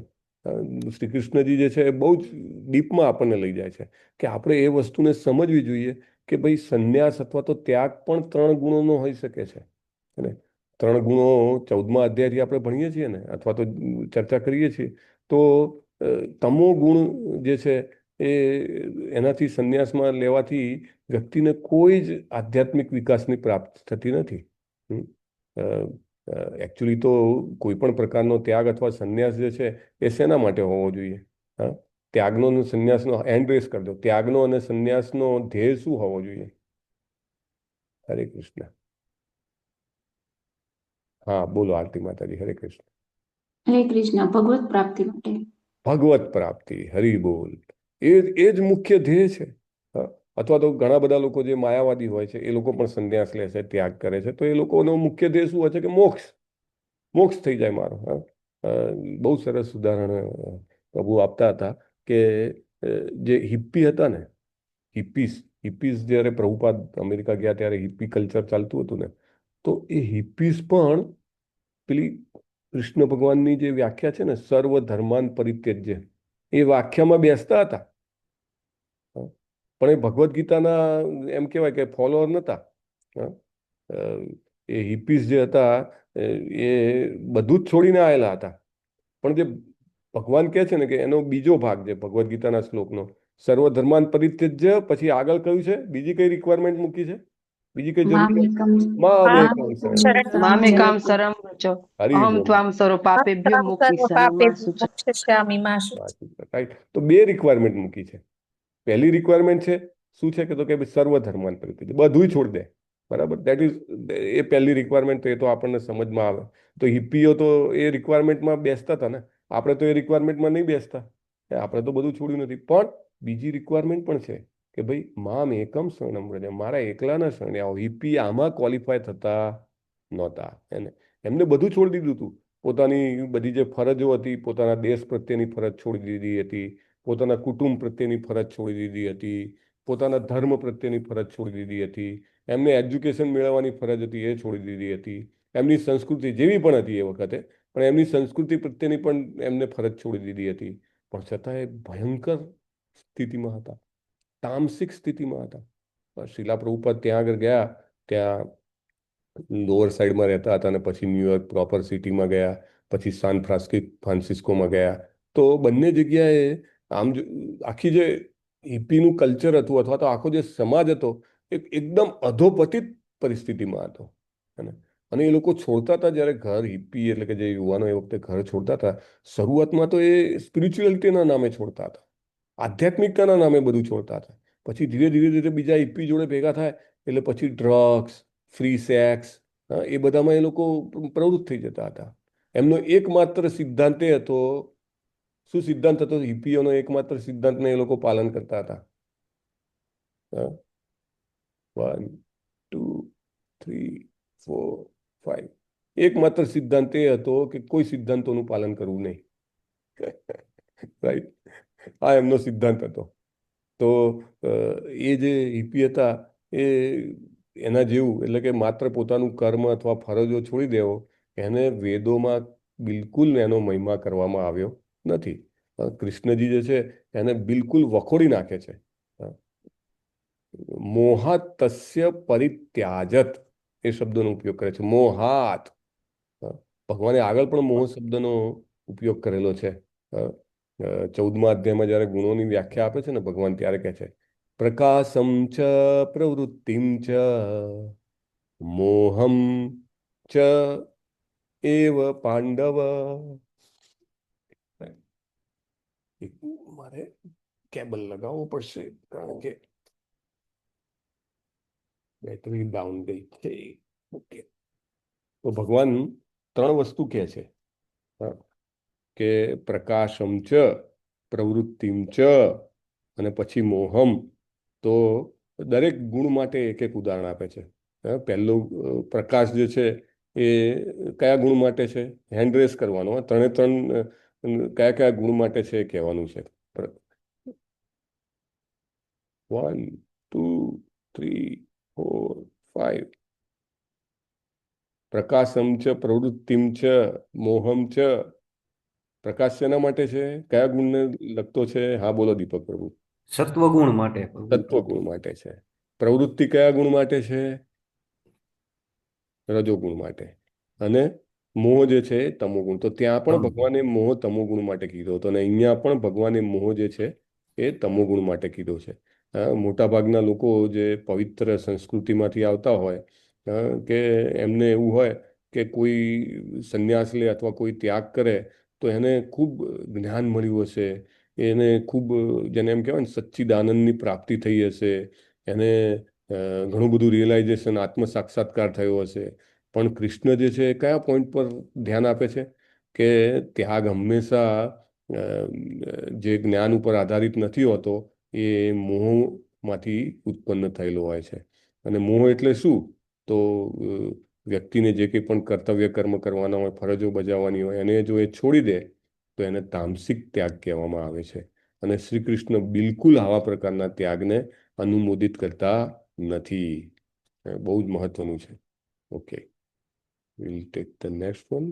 શ્રી કૃષ્ણજી જે છે એ બહુ જ ડીપમાં આપણને લઈ જાય છે કે આપણે એ વસ્તુને સમજવી જોઈએ કે ભાઈ સંન્યાસ અથવા તો ત્યાગ પણ 3 ગુણોનો હોઈ શકે છે. અને 3 ગુણો 14મા અધ્યાયથી આપણે ભણીએ છીએ ને, અથવા તો ચર્ચા કરીએ છીએ. તો તમો ગુણ જે છે એ એનાથી સંન્યાસમાં લેવાથી વ્યક્તિને કોઈ જ આધ્યાત્મિક વિકાસની પ્રાપ્તિ થતી નથી. એકચ્યુઅલી તો કોઈ પણ પ્રકારનો ત્યાગ અથવા સંન્યાસ જે છે એ શેના માટે હોવો જોઈએ? ત્યાગનો અને સંન્યાસનો એન્ડ રેસ કરજો. ત્યાગનો અને સંન્યાસનો ધ્યેય શું હોવો જોઈએ? હરે કૃષ્ણ. હા, બોલો આરતી માતાજી. હરે કૃષ્ણ. હરે કૃષ્ણ. ભગવત પ્રાપ્તિ માટે. ભગવત પ્રાપ્તિ. હરી બોલ. એ જ મુખ્ય ધ્યેય છે. અથવા તો ઘણા બધા લોકો જે માયાવાદી હોય છે એ લોકો પણ સંન્યાસ લે છે, ત્યાગ કરે છે. તો એ લોકોનો મુખ્ય ધ્યેય શું હોય છે? કે મોક્ષ થઈ જાય મારો. બહુ સરસ ઉદાહરણ પ્રભુ આપતા હતા કે જે હિપ્પી હતા ને, હિપ્પીસ જ્યારે પ્રભુપાદ અમેરિકા ગયા ત્યારે હિપ્પી કલ્ચર ચાલતું હતું ને, તો એ હિપ્પીસ પણ પેલી કૃષ્ણ ભગવાનની જે વ્યાખ્યા છે ને, સર્વ ધર્માન પરિત્યજ્ય, એ વ્યાખ્યામાં બેસતા હતા. પણ એ ભગવદ્ ગીતાના એમ કહેવાય કે ફોલોઅર નહોતા. એ હિપ્પીસ જે હતા એ બધું જ છોડીને આવેલા હતા. પણ જે ભગવાન કહે છે ને કે એનો બીજો ભાગ છે ભગવદ્ ગીતાના શ્લોકનો, સર્વ ધર્માન પરિત્યજ્ય, પછી આગળ કયું છે? બીજી કઈ રિક્વાયરમેન્ટ મૂકી છે? બીજી કઈ મામેકામ શરમ વ્રજો અહમ ત્વામ સર્વ પાપેભ્યો મોક્ષયિષ્યામિ મા શુચિ. રાઈટ. તો 2 રિક્વાયરમેન્ટ મૂકી છે. પહેલી રિક્વાયરમેન્ટ છે શું છે કે તો કે સર્વ ધર્માન પરિત્યજ્ય, બધું છોડ દે. બરાબર. દેટ ઇઝ એ પહેલી રિક્વાયરમેન્ટ, તો એ તો આપણને સમજમાં આવે. તો હિપ્પીઓ તો એ રિક્વાયરમેન્ટમાં બેસતા હતા ને, આપણે તો એ રિક્વાયરમેન્ટમાં નહીં બેસતા. આપણે તો બધું છોડ્યું નથી. પણ બીજી રિક્વાયરમેન્ટ પણ છે કે ભાઈ મામ એકમ શરણમ વ્રજ, મારા એકલાના શરણે આવો. હિપ્પી આમાં ક્વોલિફાય થતા નહોતા. એમને બધું છોડી દીધું હતું. પોતાની બધી જે ફરજો હતી, પોતાના દેશ પ્રત્યેની ફરજ છોડી દીધી હતી, પોતાના કુટુંબ પ્રત્યેની ફરજ છોડી દીધી હતી, પોતાના ધર્મ પ્રત્યેની ફરજ છોડી દીધી હતી, એમને એજ્યુકેશન મેળવવાની ફરજ હતી એ છોડી દીધી હતી, એમની સંસ્કૃતિ જેવી પણ હતી એ વખતે, પણ એમની સંસ્કૃતિ પ્રત્યેની પણ એમને ફરજ છોડી દીધી હતી. પણ છતાં એ ભયંકર સ્થિતિમાં હતા, તામસિક સ્થિતિમાં હતા. શિલા પ્રભુપાદ ત્યાં આગળ ગયા, ત્યાં લોઅર સાઈડમાં રહેતા હતા, અને પછી ન્યુયોર્ક પ્રોપર સિટીમાં ગયા, પછી સાન ફ્રાન્સિસ્કોમાં ગયા. તો બંને જગ્યાએ આમ આખી જે હિપ્પીનું કલ્ચર હતું, અથવા તો આખો જે સમાજ હતો, એકદમ અધોપતિત પરિસ્થિતિમાં હતો. અને એ લોકો છોડતા હતા જ્યારે ઘર, હિપ્પી એટલે કે જે યુવાનો એ વખતે ઘર છોડતા હતા, શરૂઆતમાં તો એ સ્પિરિચ્યુઅલિટીના નામે છોડતા હતા, આધ્યાત્મિકતાના નામે બધું છોડતા હતા. પછી ધીરે ધીરે ધીરે બીજા હિપ્પી જોડે ભેગા થાય એટલે પછી ડ્રગ્સ, ફ્રી સેક્સ, એ બધામાં એ લોકો પ્રવૃત્ત થઈ જતા હતા. એમનો એકમાત્ર સિદ્ધાંત એ હતો, શું સિદ્ધાંત હતો હિપ્પીઓનો? એકમાત્ર સિદ્ધાંતને એ લોકો પાલન કરતા હતા. 1 2 3 4 5. એકમાત્ર સિદ્ધાંત એ હતો કે કોઈ સિદ્ધાંતોનું પાલન કરવું નહીં. રાઈટ, આ એમનો સિદ્ધાંત હતો. તો એ જે હિપ્પી હતા એ એના જેવું, એટલે કે માત્ર પોતાનું કર્મ અથવા ફરજો છોડી દેવો, એને વેદોમાં બિલકુલ એનો મહિમા કરવામાં આવ્યો નથી. કૃષ્ણજી જે છે એને બિલકુલ વખોડી નાખે છે. મોહાતસ્ય પરિત્યાજત એ શબ્દનો ઉપયોગ કરે છે, મોહાત. ભગવાને આગળ પણ મોહ શબ્દનો ઉપયોગ કરેલો છે. 14મા અધ્યાયમાં જ્યારે ગુણોની વ્યાખ્યા આપે છે ને ભગવાન, ત્યારે કહે છે પ્રકાશમ ચ પ્રવૃત્તિમ ચ મોહમ ચ એવ પાંડવ. મારે કેબલ લગાવવો પડશે, કારણ કે બેટરી ડાઉન ગઈ છે. ઓકે, તો ભગવાન 3 વસ્તુ કહે છે કે પ્રકાશમ ચ પ્રવૃત્તિમ ચ અને પછી મોહમ. તો દરેક ગુણ માટે એક એક ઉદાહરણ આપે છે. પહેલું પ્રકાશ જે છે એ કયા ગુણ માટે છે? હેન્ડ રેસ કરવાનો. 3 કયા કયા ગુણ માટે છે એ કહેવાનું છે. 1 2 3 4 5. પ્રકાશમ ચ પ્રવૃત્તિમ ચ મોહમ ચ. પ્રકાશ શેના માટે છે? કયા ગુણને લગતો છે? હા બોલો દીપક પ્રભુ. સત્વગુણ માટે. સત્વગુણ માટે છે. પ્રવૃત્તિ કયા ગુણ માટે છે? રજોગુણ માટે. અને મોહ જે છે તમોગુણ. તો ત્યાં પણ ભગવાને મોહ તમોગુણ માટે કીધો હતો, અને અહીંયા પણ ભગવાને મોહ જે છે એ તમોગુણ માટે કીધો છે. મોટા ભાગના લોકો જે પવિત્ર સંસ્કૃતિમાંથી આવતા હોય, કે એમને એવું હોય કે કોઈ સંન્યાસ લે અથવા કોઈ ત્યાગ કરે તો એને ખૂબ જ્ઞાન મળ્યું હશે, એને ખૂબ, જેને એમ કહેવાય ને સચ્ચિદાનંદની પ્રાપ્તિ થઈ હશે, એને ઘણું બધું રિયલાઇઝેશન, આત્મ સાક્ષાત્કાર થયો હશે. પણ કૃષ્ણ જે છે એ કયા પોઈન્ટ પર ધ્યાન આપે છે કે ત્યાગ હંમેશા જે જ્ઞાન ઉપર આધારિત નથી હોતો, એ મોહમાંથી ઉત્પન્ન થયેલો હોય છે. અને મોહ એટલે શું? તો વ્યક્તિને જે કંઈ પણ કર્તવ્ય કર્મ કરવાના હોય, ફરજો બજાવવાની હોય, એને જો એ છોડી દે તો એને તામસિક ત્યાગ કહેવામાં આવે છે. અને શ્રી કૃષ્ણ બિલકુલ આવા પ્રકારના ત્યાગને અનુમોદિત કરતા નથી. બહુ જ મહત્વનું છે. Okay, we'll take the next one.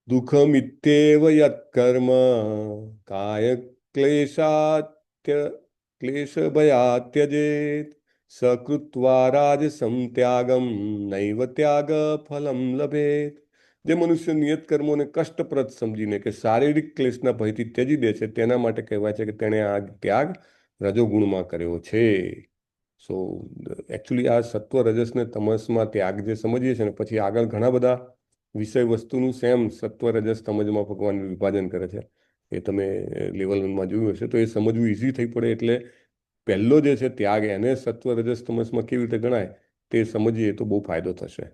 દુઃખમિત્યેવ યત કર્મ કાય ક્લેશ ભયાત્યજેત સકૃત્વા રાજસમ ત્યાગમ નૈવ ત્યાગ ફલમ લભેત. જે મનુષ્ય નિયત કર્મોને કષ્ટપ્રદ સમજીને કે શારીરિક ક્લેશના ભયથી ત્યજી દે છે, તેના માટે કહેવાય છે કે તેણે આ ત્યાગ રજોગુણમાં કર્યો છે. સો એકચ્યુઅલી આ સત્વ રજસને તમસમાં ત્યાગ જે સમજીએ છીએ ને, પછી આગળ ઘણા બધા વિષય વસ્તુનું સેમ સત્વ રજસ તમજમાં ભગવાન વિભાજન કરે છે. એ તમે લેવલ 1માં જોયું હશે તો એ સમજવું ઈઝી થઈ પડે. એટલે પહેલો જે છે ત્યાગ, એને સત્વ રજસ તમસમાં કેવી રીતે ગણાય તે સમજીએ તો બહુ ફાયદો થશે.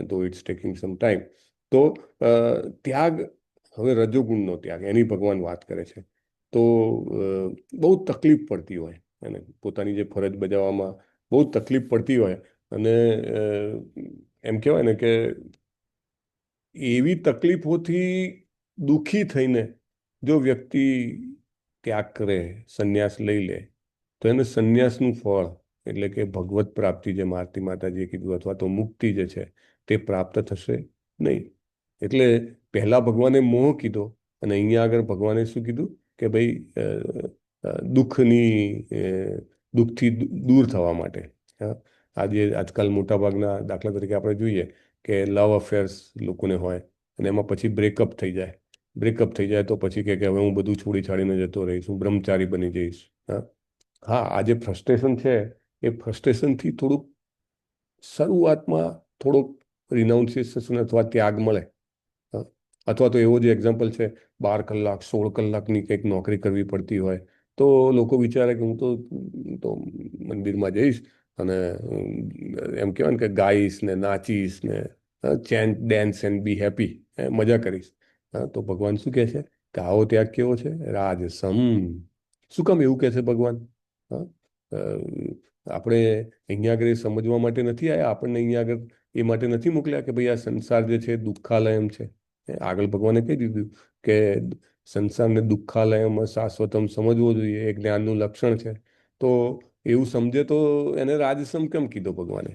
તો ઇટ્સ ટેકિંગ સમ ટાઈમ. તો ત્યાગ, હવે રજોગુણનો ત્યાગ એની ભગવાન વાત કરે છે. તો બહુ તકલીફ પડતી હોય એને, પોતાની જે ફરજ બજાવવામાં બહુ તકલીફ પડતી હોય, અને એમ કહેવાય ને કે એવી તકલીફોથી દુઃખી થઈને જો વ્યક્તિ ત્યાગ કરે, સંન્યાસ લઈ લે, તો એને સંન્યાસનું ફળ એટલે કે ભગવત પ્રાપ્તિ, જે આરતી માતાજીએ કીધું, અથવા તો મુક્તિ જે છે તે પ્રાપ્ત થશે નહીં. એટલે પહેલા ભગવાને મોહ કીધો, અને અહીંયા આગળ ભગવાને શું કીધું કે ભાઈ દુઃખથી દૂર થવા માટે. આજે આજકાલ મોટાભાગના, દાખલા તરીકે આપણે જોઈએ કે લવ અફેર્સ લોકોને હોય, અને એમાં પછી બ્રેકઅપ થઈ જાય. બ્રેકઅપ થઈ જાય તો પછી કે હવે હું બધું છોડી છાડીને જતો રહીશ, હું બ્રહ્મચારી બની જઈશ. હા, આ જે ફ્રસ્ટ્રેશન છે એ ફ્રસ્ટ્રેશનથી થોડુંક શરૂઆતમાં થોડોક રિનાઉન્સિએશન અથવા ત્યાગ મળે. અથવા તો એવો જે એક્ઝામ્પલ છે, 12 કલાક 16 કલાકની કંઈક નોકરી કરવી પડતી હોય, તો લોકો વિચારે કે હું તો મંદિરમાં જઈશ અને એમ કહેવાય ને કે ગાઈશ ને નાચીશ ને ચેન્ટ ડેન્સ એન્ડ બી હેપી, મજા કરીશ. તો ભગવાન શું કહે છે કે આવો ત્યાગ કેવો છે? રાજસમ. શું કામ એવું કહે છે ભગવાન? આપણે અહીંયા આગળ એ સમજવા માટે નથી આવ્યા, આપણને અહીંયા આગળ એ માટે નથી મોકલ્યા કે ભાઈ આ સંસાર જે છે દુઃખાલયમ છે. આગળ ભગવાને કહી દીધું કે સંસારને દુઃખાલયમાં શાશ્વતમ સમજવો જોઈએ, એ જ્ઞાનનું લક્ષણ છે. તો એવું સમજે તો એને રાજસમ કેમ કીધો ભગવાને?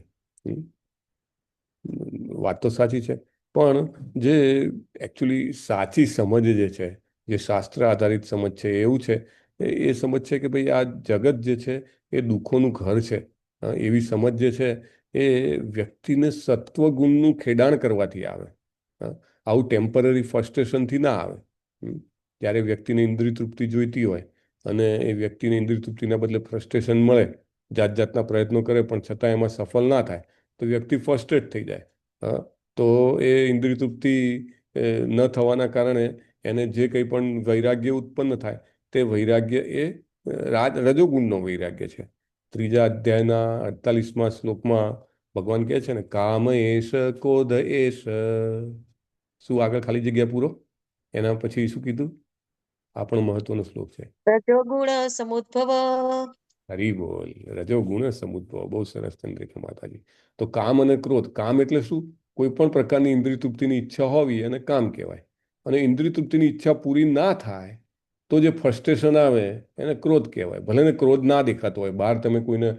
વાત તો સાચી છે, પણ જે એકચ્યુઅલી સાચી સમજ જે છે, જે શાસ્ત્ર આધારિત સમજ છે, એવું છે એ સમજ છે કે ભાઈ આ જગત જે છે એ દુઃખોનું ઘર છે. એવી સમજ જે છે એ વ્યક્તિને સત્વગુણનું ખેડાણ કરવાથી આવે. આવું ટેમ્પરરી ફ્રસ્ટ્રેશનથી ના આવે. જ્યારે વ્યક્તિને ઇન્દ્રિય તૃપ્તિ જોઈતી હોય અને એ વ્યક્તિને ઇન્દ્રિય તૃપ્તિના બદલે ફ્રસ્ટ્રેશન મળે, જાત જાતના પ્રયત્નો કરે પણ છતાં એમાં સફળ ના થાય, તો વ્યક્તિ ફ્રસ્ટ્રેટ થઈ જાય. તો એ ઇન્દ્રિય તૃપ્તિ ન થવાના કારણે એને જે કંઈ પણ વૈરાગ્ય ઉત્પન્ન થાય, તે વૈરાગ્ય એ રજોગુણનો વૈરાગ્ય છે. 3જા અધ્યાયના 48મા શ્લોકમાં ભગવાન કહે છે ને, કામ એશ ક્રોધ એશ. શું આગળ ખાલી જગ્યા પૂરો? એના પછી શું કીધું? આ પણ મહત્વનો શ્લોક છે. રજોગુણ સમુદ્ભવ. હરી બોલ. રજોગુણ સમુદ્ભવ. બહુ સરસ ચંદ્રિકા માતાજી. તો કામ અને ક્રોધ. કામ એટલે શું? કોઈ પણ પ્રકારની ઇન્દ્રિય તૃપ્તિની ઈચ્છા હોવી એને કામ કહેવાય. અને ઇન્દ્રિય તૃપ્તિની ઈચ્છા પૂરી ના થાય તો જે ફ્રસ્ટ્રેશન આવે એને ક્રોધ કહેવાય. ભલે ને ક્રોધ ના દેખાતો હોય, બહાર તમે કોઈને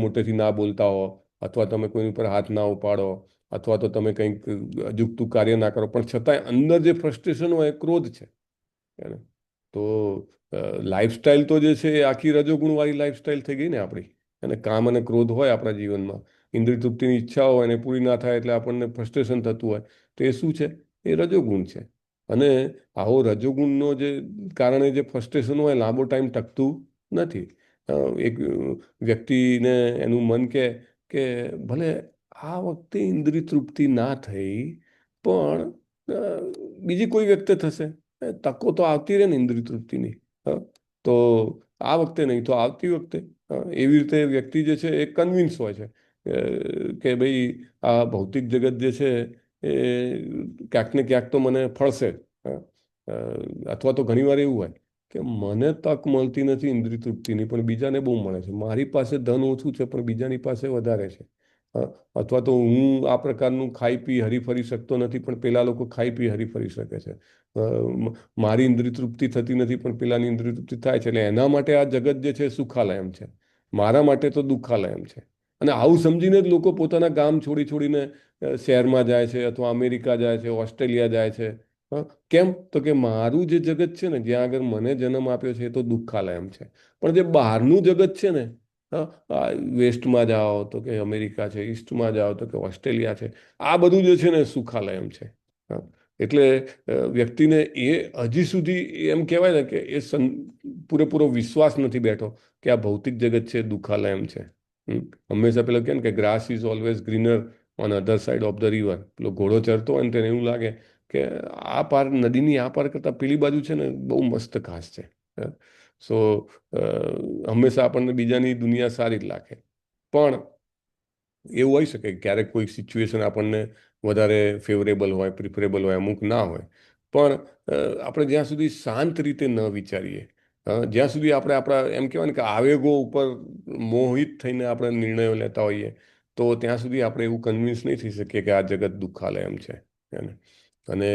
મોટેથી ના બોલતા હો, અથવા તમે કોઈની ઉપર હાથ ના ઉપાડો, અથવા તો તમે કંઈક અજુગતું કાર્ય ના કરો, પણ છતાંય અંદર જે ફ્રસ્ટ્રેશન હોય એ ક્રોધ છે. તો લાઈફસ્ટાઈલ તો જે છે એ આખી રજોગુણવાળી લાઈફસ્ટાઈલ થઈ ગઈ ને આપણી. અને કામ અને ક્રોધ હોય આપણા જીવનમાં, ઇન્દ્રિય તૃપ્તિની ઈચ્છા હોય અને પૂરી ના થાય એટલે આપણને ફ્રસ્ટ્રેશન થતું હોય, તો એ શું છે? એ રજોગુણ છે. અને આવો રજોગુણનો જે કારણે જે ફ્રસ્ટ્રેશન હોય લાંબો ટાઈમ ટકતું નથી. એક વ્યક્તિને એનું મન કે ભલે આ વખતે ઇન્દ્રિય તૃપ્તિ ના થઈ, પણ બીજી કોઈ વ્યક્તિ થશે, તકો તો આવતી રહે ને ઇન્દ્રિય તૃપ્તિની. તો આ વખતે નહીં તો આવતી વખતે. એવી રીતે વ્યક્તિ જે છે એ કન્વિન્સ હોય છે કે ભાઈ આ ભૌતિક જગત જે છે એ ક્યાંક ને ક્યાંક તો મને ફળશે. અથવા તો ઘણીવાર એવું હોય કે મને તક મળતી નથી ઇન્દ્રિય તૃપ્તિની, પણ બીજાને બહુ મળે છે. મારી પાસે ધન ઓછું છે પણ બીજાની પાસે વધારે છે. અથવા તો હું આ પ્રકારનું ખાઈ પી હરીફરી શકતો નથી, પણ પેલા લોકો ખાઈ પી હરીફરી શકે છે. મારી ઇન્દ્રિય તૃપ્તિ થતી નથી પણ પેલાની ઇન્દ્રિય તૃપ્તિ થાય છે. એટલે એના માટે આ જગત જે છે સુખાલયમ છે, મારા માટે તો દુઃખાલયમ છે. અને આવું સમજીને જ લોકો પોતાના ગામ છોડીને શહેરમાં જાય છે, અથવા અમેરિકા જાય છે, ઓસ્ટ્રેલિયા જાય છે. કેમ? તો કે મારું જે જગત છે ને, જ્યાં આગળ મને જન્મ આપ્યો છે, એ તો દુઃખાલયમ છે. પણ જે બહારનું જગત છે ને, વેસ્ટમાં જાઓ તો કે અમેરિકા છે, ઈસ્ટમાં જાઓ તો કે ઓસ્ટ્રેલિયા છે, આ બધું જે છે ને સુખાલયમ છે. એટલે વ્યક્તિને એ હજી સુધી એમ કહેવાય ને કે એ પૂરેપૂરો વિશ્વાસ નથી બેઠો કે આ ભૌતિક જગત છે દુઃખાલયમ છે. હંમેશા પેલો કહે ને કે grass is always greener on other side of the river. પેલો ઘોડો ચરતો હોય ને તેને એવું લાગે કે આ પાર, નદીની આ પાર કરતાં પેલી બાજુ છે ને બહુ મસ્ત ઘાસ છે. સો હંમેશા આપણને બીજાની દુનિયા સારી જ લાગે, પણ એવું હોઈ શકે કે ક્યારેક કોઈ સિચ્યુએશન આપણને વધારે ફેવરેબલ હોય, પ્રિફરેબલ હોય, અમુક ના હોય, પણ આપણે જ્યાં સુધી શાંત રીતે ન વિચારીએ, જ્યાં સુધી આપણે આપણા એમ કહેવાય ને કે આવેગો ઉપર મોહિત થઈને આપણે નિર્ણયો લેતા હોઈએ, તો ત્યાં સુધી આપણે એવું કન્વિન્સ નહીં થઈ શકીએ કે આ જગત દુઃખાલય એમ છે એને. અને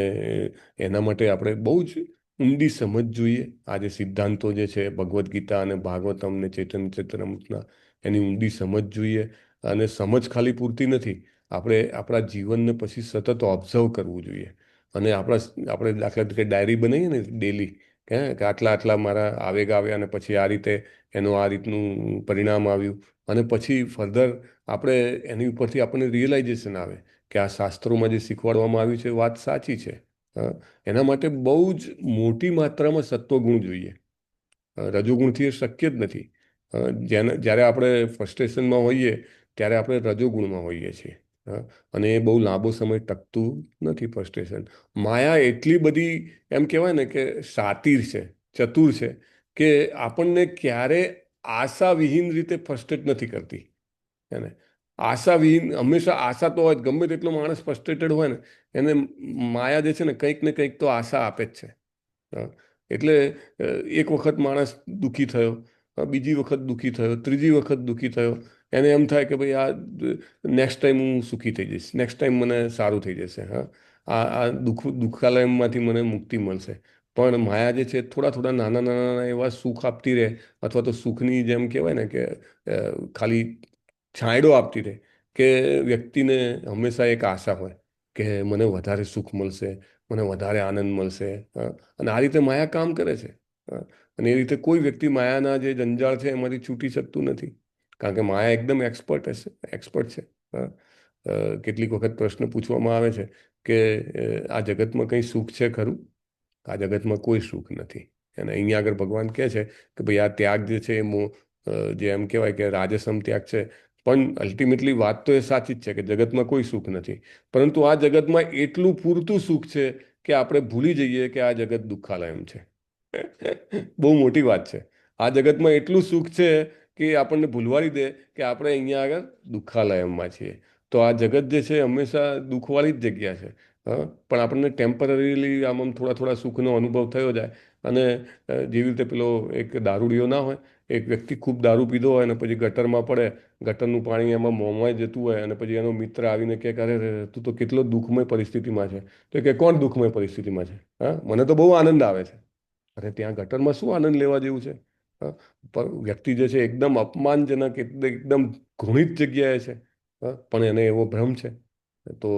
એના માટે આપણે બહુ જ ઊંડી સમજ જોઈએ. આ જે સિદ્ધાંતો જે છે ભગવદ્ ગીતા અને ભાગવતમ ને ચૈતન્ય ચરિતામૃતના, એની ઊંડી સમજ જોઈએ. અને સમજ ખાલી પૂરતી નથી, આપણે આપણા જીવનને પછી સતત ઓબ્ઝર્વ કરવું જોઈએ. અને આપણે દાખલા તરીકે ડાયરી બનાવીએ ને ડેલી, કે આટલા આટલા મારા આવેગ આવ્યા અને પછી આ રીતે એનું આ રીતનું પરિણામ આવ્યું, અને પછી ફર્ધર આપણે એની ઉપરથી આપણને રિયલાઇઝેશન આવે કે આ શાસ્ત્રોમાં જે શીખવાડવામાં આવ્યું છે વાત સાચી છે. એના માટે બહુ જ મોટી માત્રામાં સત્વગુણ જોઈએ. રજોગુણથી એ શક્ય જ નથી. જ્યારે આપણે ફ્રસ્ટ્રેશનમાં હોઈએ ત્યારે આપણે રજોગુણમાં હોઈએ છીએ, અને એ બહુ લાંબો સમય ટકતું નથી ફ્રસ્ટ્રેશન. માયા એટલી બધી એમ કહેવાય ને કે શાતીર છે, ચતુર છે, કે આપણને ક્યારે આશાવિહીન રીતે ફ્રસ્ટ્રેટ નથી કરતી. એને આશાવિહીન હંમેશા આશા તો હોય જ, ગમે તેટલો માણસ ફ્રસ્ટ્રેટેડ હોય ને એને માયા જે છે ને કંઈક ને કંઈક તો આશા આપે જ છે. એટલે એક વખત માણસ દુઃખી થયો, બીજી વખત દુઃખી થયો, ત્રીજી વખત દુઃખી થયો, એને એમ થાય કે ભાઈ આ નેક્સ્ટ ટાઈમ હું સુખી થઈ જઈશ, નેક્સ્ટ ટાઈમ મને સારું થઈ જશે, આ દુઃખાલયમાંથી મને મુક્તિ મળશે. પણ માયા જે છે થોડા થોડા નાના નાના એવા સુખ આપતી રહે, અથવા તો સુખની જેમ કહેવાય ને કે ખાલી છાંયડો આપતી રહે, કે વ્યક્તિને હંમેશા એક આશા હોય કે મને વધારે સુખ મળશે, મને વધારે આનંદ મળશે. અને આ રીતે માયા કામ કરે છે. અને એ રીતે કોઈ વ્યક્તિ માયાના જે જંજાળ છે એમાંથી છૂટી શકતું નથી, કારણ કે માયા એકદમ એક્સપર્ટ છે. કેટલીક વખત પ્રશ્ન પૂછવામાં આવે છે કે આ જગતમાં કંઈ સુખ છે ખરું? આ જગતમાં કોઈ સુખ નથી. અને અહીંયા આગળ ભગવાન કહે છે કે ભાઈ આ ત્યાગ જે છે જે એમ કહેવાય કે રાજસમ ત્યાગ છે, પણ અલ્ટિમેટલી વાત તો એ સાચી જ છે કે જગતમાં કોઈ સુખ નથી. પરંતુ આ જગતમાં એટલું પૂરતું સુખ છે કે આપણે ભૂલી જઈએ કે આ જગત દુઃખાલયમ છે. બહુ મોટી વાત છે. આ જગતમાં એટલું સુખ છે કે આપણને ભૂલવાડી દે કે આપણે અહીંયા આગળ દુઃખાલયમમાં છીએ. તો આ જગત જે છે હંમેશા દુઃખવાળી જ જગ્યા છે. પણ આપણને ટેમ્પરરીલી આમ થોડા થોડા સુખનો અનુભવ થયો જાય. અને જેવી રીતે પેલો એક દારૂડિયો ના હોય, એક વ્યક્તિ ખૂબ દારૂ પીધો હોય અને પછી ગટરમાં પડે, ગટરનું પાણી એમાં મોંમાં જતું હોય, અને પછી એનો મિત્ર આવીને કે અરે તું તો કેટલો દુઃખમય પરિસ્થિતિમાં છે. તો કે કોણ દુઃખમય પરિસ્થિતિમાં છે? મને તો બહુ આનંદ આવે છે. અરે ત્યાં ગટરમાં શું આનંદ લેવા જેવું છે? વ્યક્તિ જે છે એકદમ અપમાનજનક, એકદમ ઘૃણિત જગ્યાએ છે, પણ એને એવો ભ્રમ છે. તો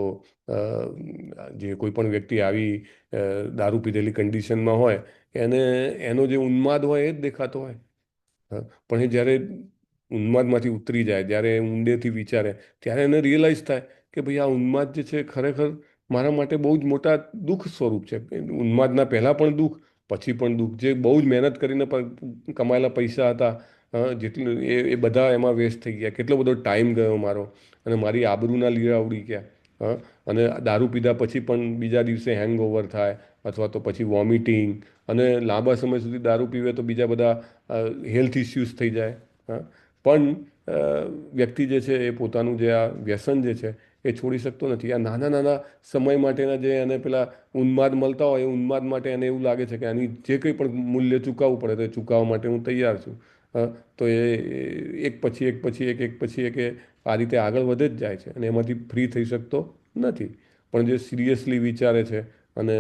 જે કોઈ પણ વ્યક્તિ આવી દારૂ પીધેલી કન્ડિશનમાં હોય, એનો જે ઉન્માદ હોય એ જ દેખાતો હોય. પણ એ જ્યારે ઉન્માદમાંથી ઉતરી જાય, જ્યારે ઊંડેથી વિચારે, ત્યારે એને રિયલાઇઝ થાય કે ભાઈ આ ઉન્માદ જે છે ખરેખર મારા માટે બહુ જ મોટા દુઃખ સ્વરૂપ છે. ઉન્માદના પહેલાં પણ દુઃખ, પછી પણ દુઃખ. જે બહુ જ મહેનત કરીને કમાયેલા પૈસા હતા, જેટલું એ બધા એમાં વેસ્ટ થઈ ગયા. કેટલો બધો ટાઈમ ગયો મારો, અને મારી આબરૂના લીરા ઉડી ગયા. અને દારૂ પીધા પછી પણ બીજા દિવસે હેંગઓવર થાય, અથવા તો પછી વોમિટિંગ, અને લાંબા સમય સુધી દારૂ પીવે તો બીજા બધા હેલ્થ ઇસ્યુઝ થઈ જાય. પણ વ્યક્તિ જે છે એ પોતાનું જે આ વ્યસન જે છે એ છોડી શકતો નથી. આ નાના નાના સમય માટેના જે એને પેલા ઉન્માદ મળતા હોય, એ ઉન્માદ માટે એને એવું લાગે છે કે આની જે કંઈ પણ મૂલ્ય ચૂકવવું પડે તો ચૂકવવા માટે હું તૈયાર છું. તો એ એક પછી એક પછી એક પછી એક આ રીતે આગળ વધે જ જાય છે, અને એમાંથી ફ્રી થઈ શકતો નથી. પણ જે સિરિયસલી વિચારે છે અને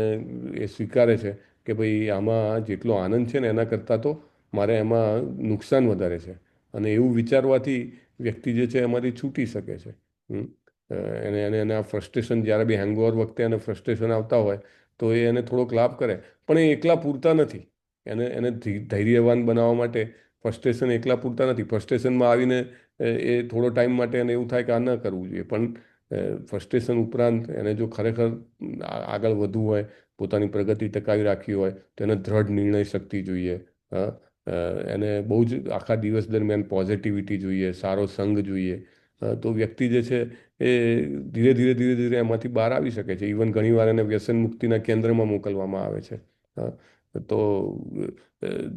એ સ્વીકારે છે કે ભાઈ આમાં જેટલો આનંદ છે ને એના કરતાં તો મારે એમાં નુકસાન વધારે છે, અને એવું વિચારવાથી વ્યક્તિ જે છે એમાંથી છૂટી શકે છે. એને આ ફ્રસ્ટ્રેશન, જ્યારે બી હેંગઓવર વખતે એને ફ્રસ્ટ્રેશન આવતા હોય તો એ એને થોડોક લાભ કરે, પણ એ એકલા પૂરતા નથી. એને ધૈર્યવાન બનાવવા માટે ફ્રસ્ટ્રેશન એકલા પૂરતા નથી. ફ્રસ્ટ્રેશનમાં આવીને એ થોડો ટાઈમ માટે એને એવું થાય કે આ ન કરવું જોઈએ, પણ ફ્રસ્ટ્રેશન ઉપરાંત એને જો ખરેખર આગળ વધવું હોય, પોતાની પ્રગતિ ટકાવી રાખવી હોય, તો એને દ્રઢ નિર્ણય શક્તિ જોઈએ. એને બહુ જ આખા દિવસ દરમિયાન પોઝિટિવિટી જોઈએ, સારો સંગ જોઈએ. તો વ્યક્તિ જે છે એ ધીરે ધીરે ધીરે ધીરે એમાંથી બહાર આવી શકે છે. ઇવન ઘણીવાર એને વ્યસન મુક્તિના કેન્દ્રમાં મોકલવામાં આવે છે. તો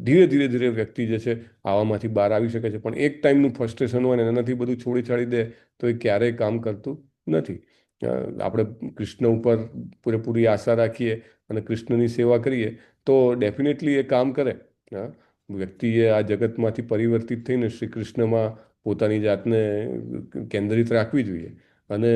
ધીરે ધીરે ધીરે વ્યક્તિ જે છે આવામાંથી બહાર આવી શકે છે. પણ એક ટાઈમનું ફ્રસ્ટ્રેશન હોય ને એનાથી બધું છોડી છાડી દે તો એ ક્યારેય કામ કરતું નથી. આપણે કૃષ્ણ ઉપર પૂરેપૂરી આશા રાખીએ અને કૃષ્ણની સેવા કરીએ તો ડેફિનેટલી એ કામ કરે. વ્યક્તિએ આ જગતમાંથી પરિવર્તિત થઈને શ્રી કૃષ્ણમાં પોતાની જાતને કેન્દ્રિત રાખવી જોઈએ અને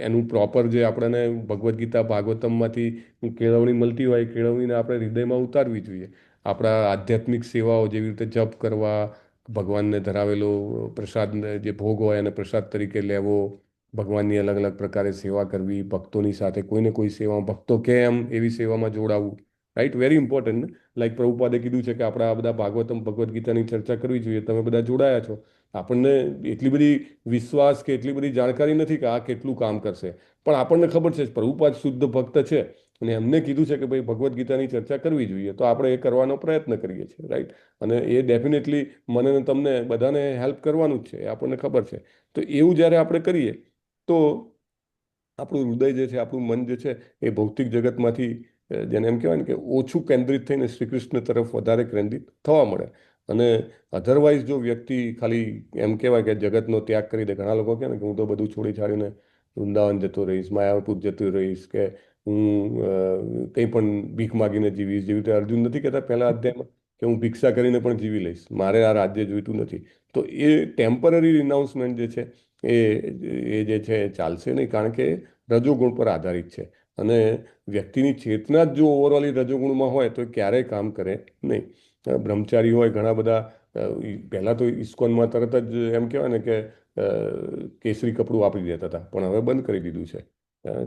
એનું પ્રોપર જે આપણને ભગવદ્ ગીતા ભાગવતમમાંથી કેળવણી મળતી હોય એ કેળવણીને આપણે હૃદયમાં ઉતારવી જોઈએ. આપણા આધ્યાત્મિક સેવાઓ જેવી રીતે જપ કરવા, ભગવાનને ધરાવેલો પ્રસાદ જે ભોગ હોય એને પ્રસાદ તરીકે લેવો, ભગવાનની અલગ અલગ પ્રકારે સેવા કરવી, ભક્તોની સાથે કોઈને કોઈ સેવા, ભક્તો કેમ એવી સેવામાં જોડાવું, રાઈટ, વેરી ઇમ્પોર્ટન્ટ ને. લાઈક પ્રભુપાદે કીધું છે કે આપણે આ બધા ભાગવતમ ભગવદ્ ગીતાની ચર્ચા કરવી જોઈએ. તમે બધા જોડાયા છો, આપણને એટલી બધી વિશ્વાસ કે એટલી બધી જાણકારી નથી કે આ કેટલું કામ કરશે, પણ આપણને ખબર છે પ્રભુપાદ શુદ્ધ ભક્ત છે અને એમને કીધું છે કે ભાઈ ભગવદ્ ગીતાની ચર્ચા કરવી જોઈએ, તો આપણે એ કરવાનો પ્રયત્ન કરીએ છીએ, રાઈટ. અને એ ડેફિનેટલી મને ને તમને બધાને હેલ્પ કરવાનું જ છે, એ આપણને ખબર છે. તો એવું જ્યારે આપણે કરીએ તો આપણું હૃદય જે છે, આપણું મન જે છે એ ભૌતિક જગતમાંથી જેને એમ કહેવાય ને કે ઓછું કેન્દ્રિત થઈને શ્રી કૃષ્ણ તરફ વધારે કેન્દ્રિત થવા મળે. અને અધરવાઇઝ જો વ્યક્તિ ખાલી એમ કહેવાય કે જગતનો ત્યાગ કરી દે, ઘણા લોકો કહે ને કે હું તો બધું છોડી છાડીને વૃંદાવન જતો રહીશ, માયાપુર જતો રહીશ, કે હું કંઈ પણ ભીખ માગીને જીવીશ, જેવી રીતે અર્જુન નથી કહેતા પહેલા અધ્યાયમાં કે હું ભિક્ષા કરીને પણ જીવી લઈશ, મારે આ રાજ્ય જોઈતું નથી. તો એ ટેમ્પરરી રિનાઉન્સમેન્ટ જે છે એ જે છે ચાલશે નહીં, કારણ કે રજોગુણ પર આધારિત છે અને વ્યક્તિની ચેતના જ જો ઓવરઓલ રજોગુણમાં હોય તો એ ક્યારેય કામ કરે નહીં. બ્રહ્મચારી હોય ઘણા બધા, પહેલાં તો ઇસ્કોનમાં તરત જ એમ કહેવાય ને કે કેસરી કપડું આપી દેતા હતા, પણ હવે બંધ કરી દીધું છે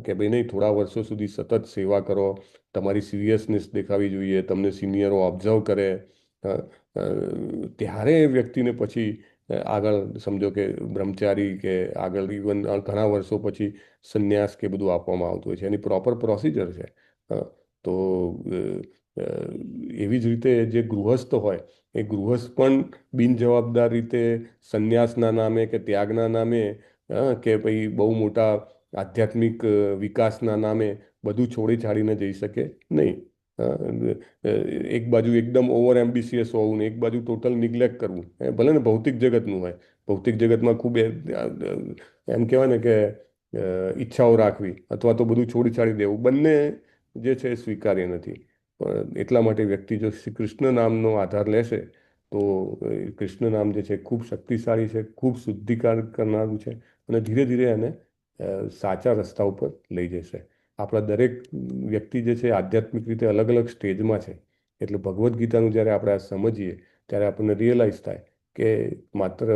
કે ભાઈ નહીં, થોડા વર્ષો સુધી સતત સેવા કરો, તમારી સિરિયસનેસ દેખાવી જોઈએ, તમને સિનિયરો ઓબ્ઝર્વ કરે, ત્યારે એ વ્યક્તિને પછી આગળ સમજો કે બ્રહ્મચારી કે આગળ ઇવન ઘણા વર્ષો પછી સંન્યાસ કે બધું આપવામાં આવતું હોય છે, એની પ્રોપર પ્રોસિજર છે. તો એવી જ રીતે જે ગૃહસ્થ હોય એ ગૃહસ્થ પણ બિનજવાબદાર રીતે સંન્યાસના નામે કે ત્યાગના નામે કે ભાઈ બહુ મોટા આધ્યાત્મિક વિકાસના નામે બધું છોડી છાડીને જઈ શકે નહીં. એક બાજુ એકદમ ઓવર એમ્બિશિયસ હોવું ને એક બાજુ ટોટલ નિગ્લેક્ટ કરવું, ભલે ને ભૌતિક જગતનું હોય, ભૌતિક જગતમાં ખૂબ એમ કહેવાય ને કે ઈચ્છાઓ રાખવી અથવા તો બધું છોડી છાડી દેવું, બંને જે છે એ સ્વીકાર્ય નથી. પણ એટલા માટે વ્યક્તિ જો શ્રી કૃષ્ણ નામનો આધાર લેશે તો કૃષ્ણ નામ જે છે ખૂબ શક્તિશાળી છે, ખૂબ શુદ્ધિકાર કરનારું છે અને ધીરે ધીરે એને સાચા રસ્તા ઉપર લઈ જશે. આપણા દરેક વ્યક્તિ જે છે આધ્યાત્મિક રીતે અલગ અલગ સ્ટેજમાં છે, એટલે ભગવદ્ ગીતાનું જ્યારે આપણે આ સમજીએ ત્યારે આપણને રિયલાઇઝ થાય કે માત્ર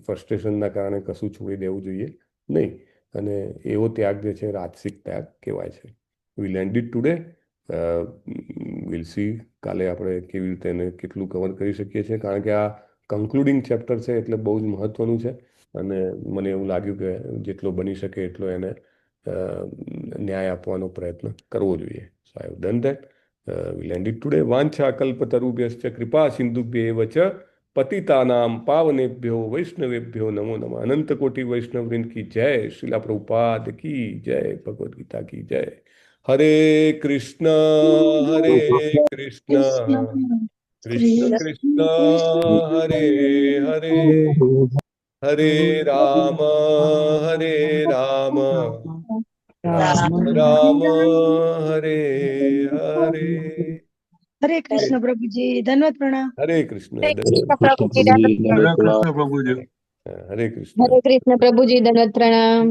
ફ્રસ્ટ્રેશનના કારણે કશું છોડી દેવું જોઈએ નહીં, અને એવો ત્યાગ જે છે રાજસિક ત્યાગ કહેવાય છે. We land it today. Will see કાલે આપણે કેવી રીતે એને કેટલું કવર કરી શકીએ છીએ, કારણ કે આ કન્ક્લુડિંગ ચેપ્ટર છે એટલે બહુ જ મહત્વનું છે અને મને એવું લાગ્યું કે જેટલો બની શકે એટલો એને ન્યાય આપવાનો પ્રયત્ન કરવો જોઈએ. So I have done that. We land it today. વાંછા કલ્પતરુભ્યશ્ચ કૃપા સિંધુભ્યેવ ચ પતિતાનામ પાવનેભ્યો વૈષ્ણવેભ્યો નમો નમઃ. અનંત કોટિ વૈષ્ણવવૃંદ કી જય. શ્રીલા પ્રભુપાદ કી જય. ભગવદ્ ગીતા કી જય. હરે કૃષ્ણ કૃષ્ણ કૃષ્ણ હરે હરે, હરે રામ રામ રામ હરે હરે. હરે કૃષ્ણ પ્રભુજી, ધન્યવાદ, પ્રણામ. હરે કૃષ્ણ પ્રભુજી, હરે કૃષ્ણ. હરે કૃષ્ણ પ્રભુજી, ધન્યવાદ, પ્રણામ.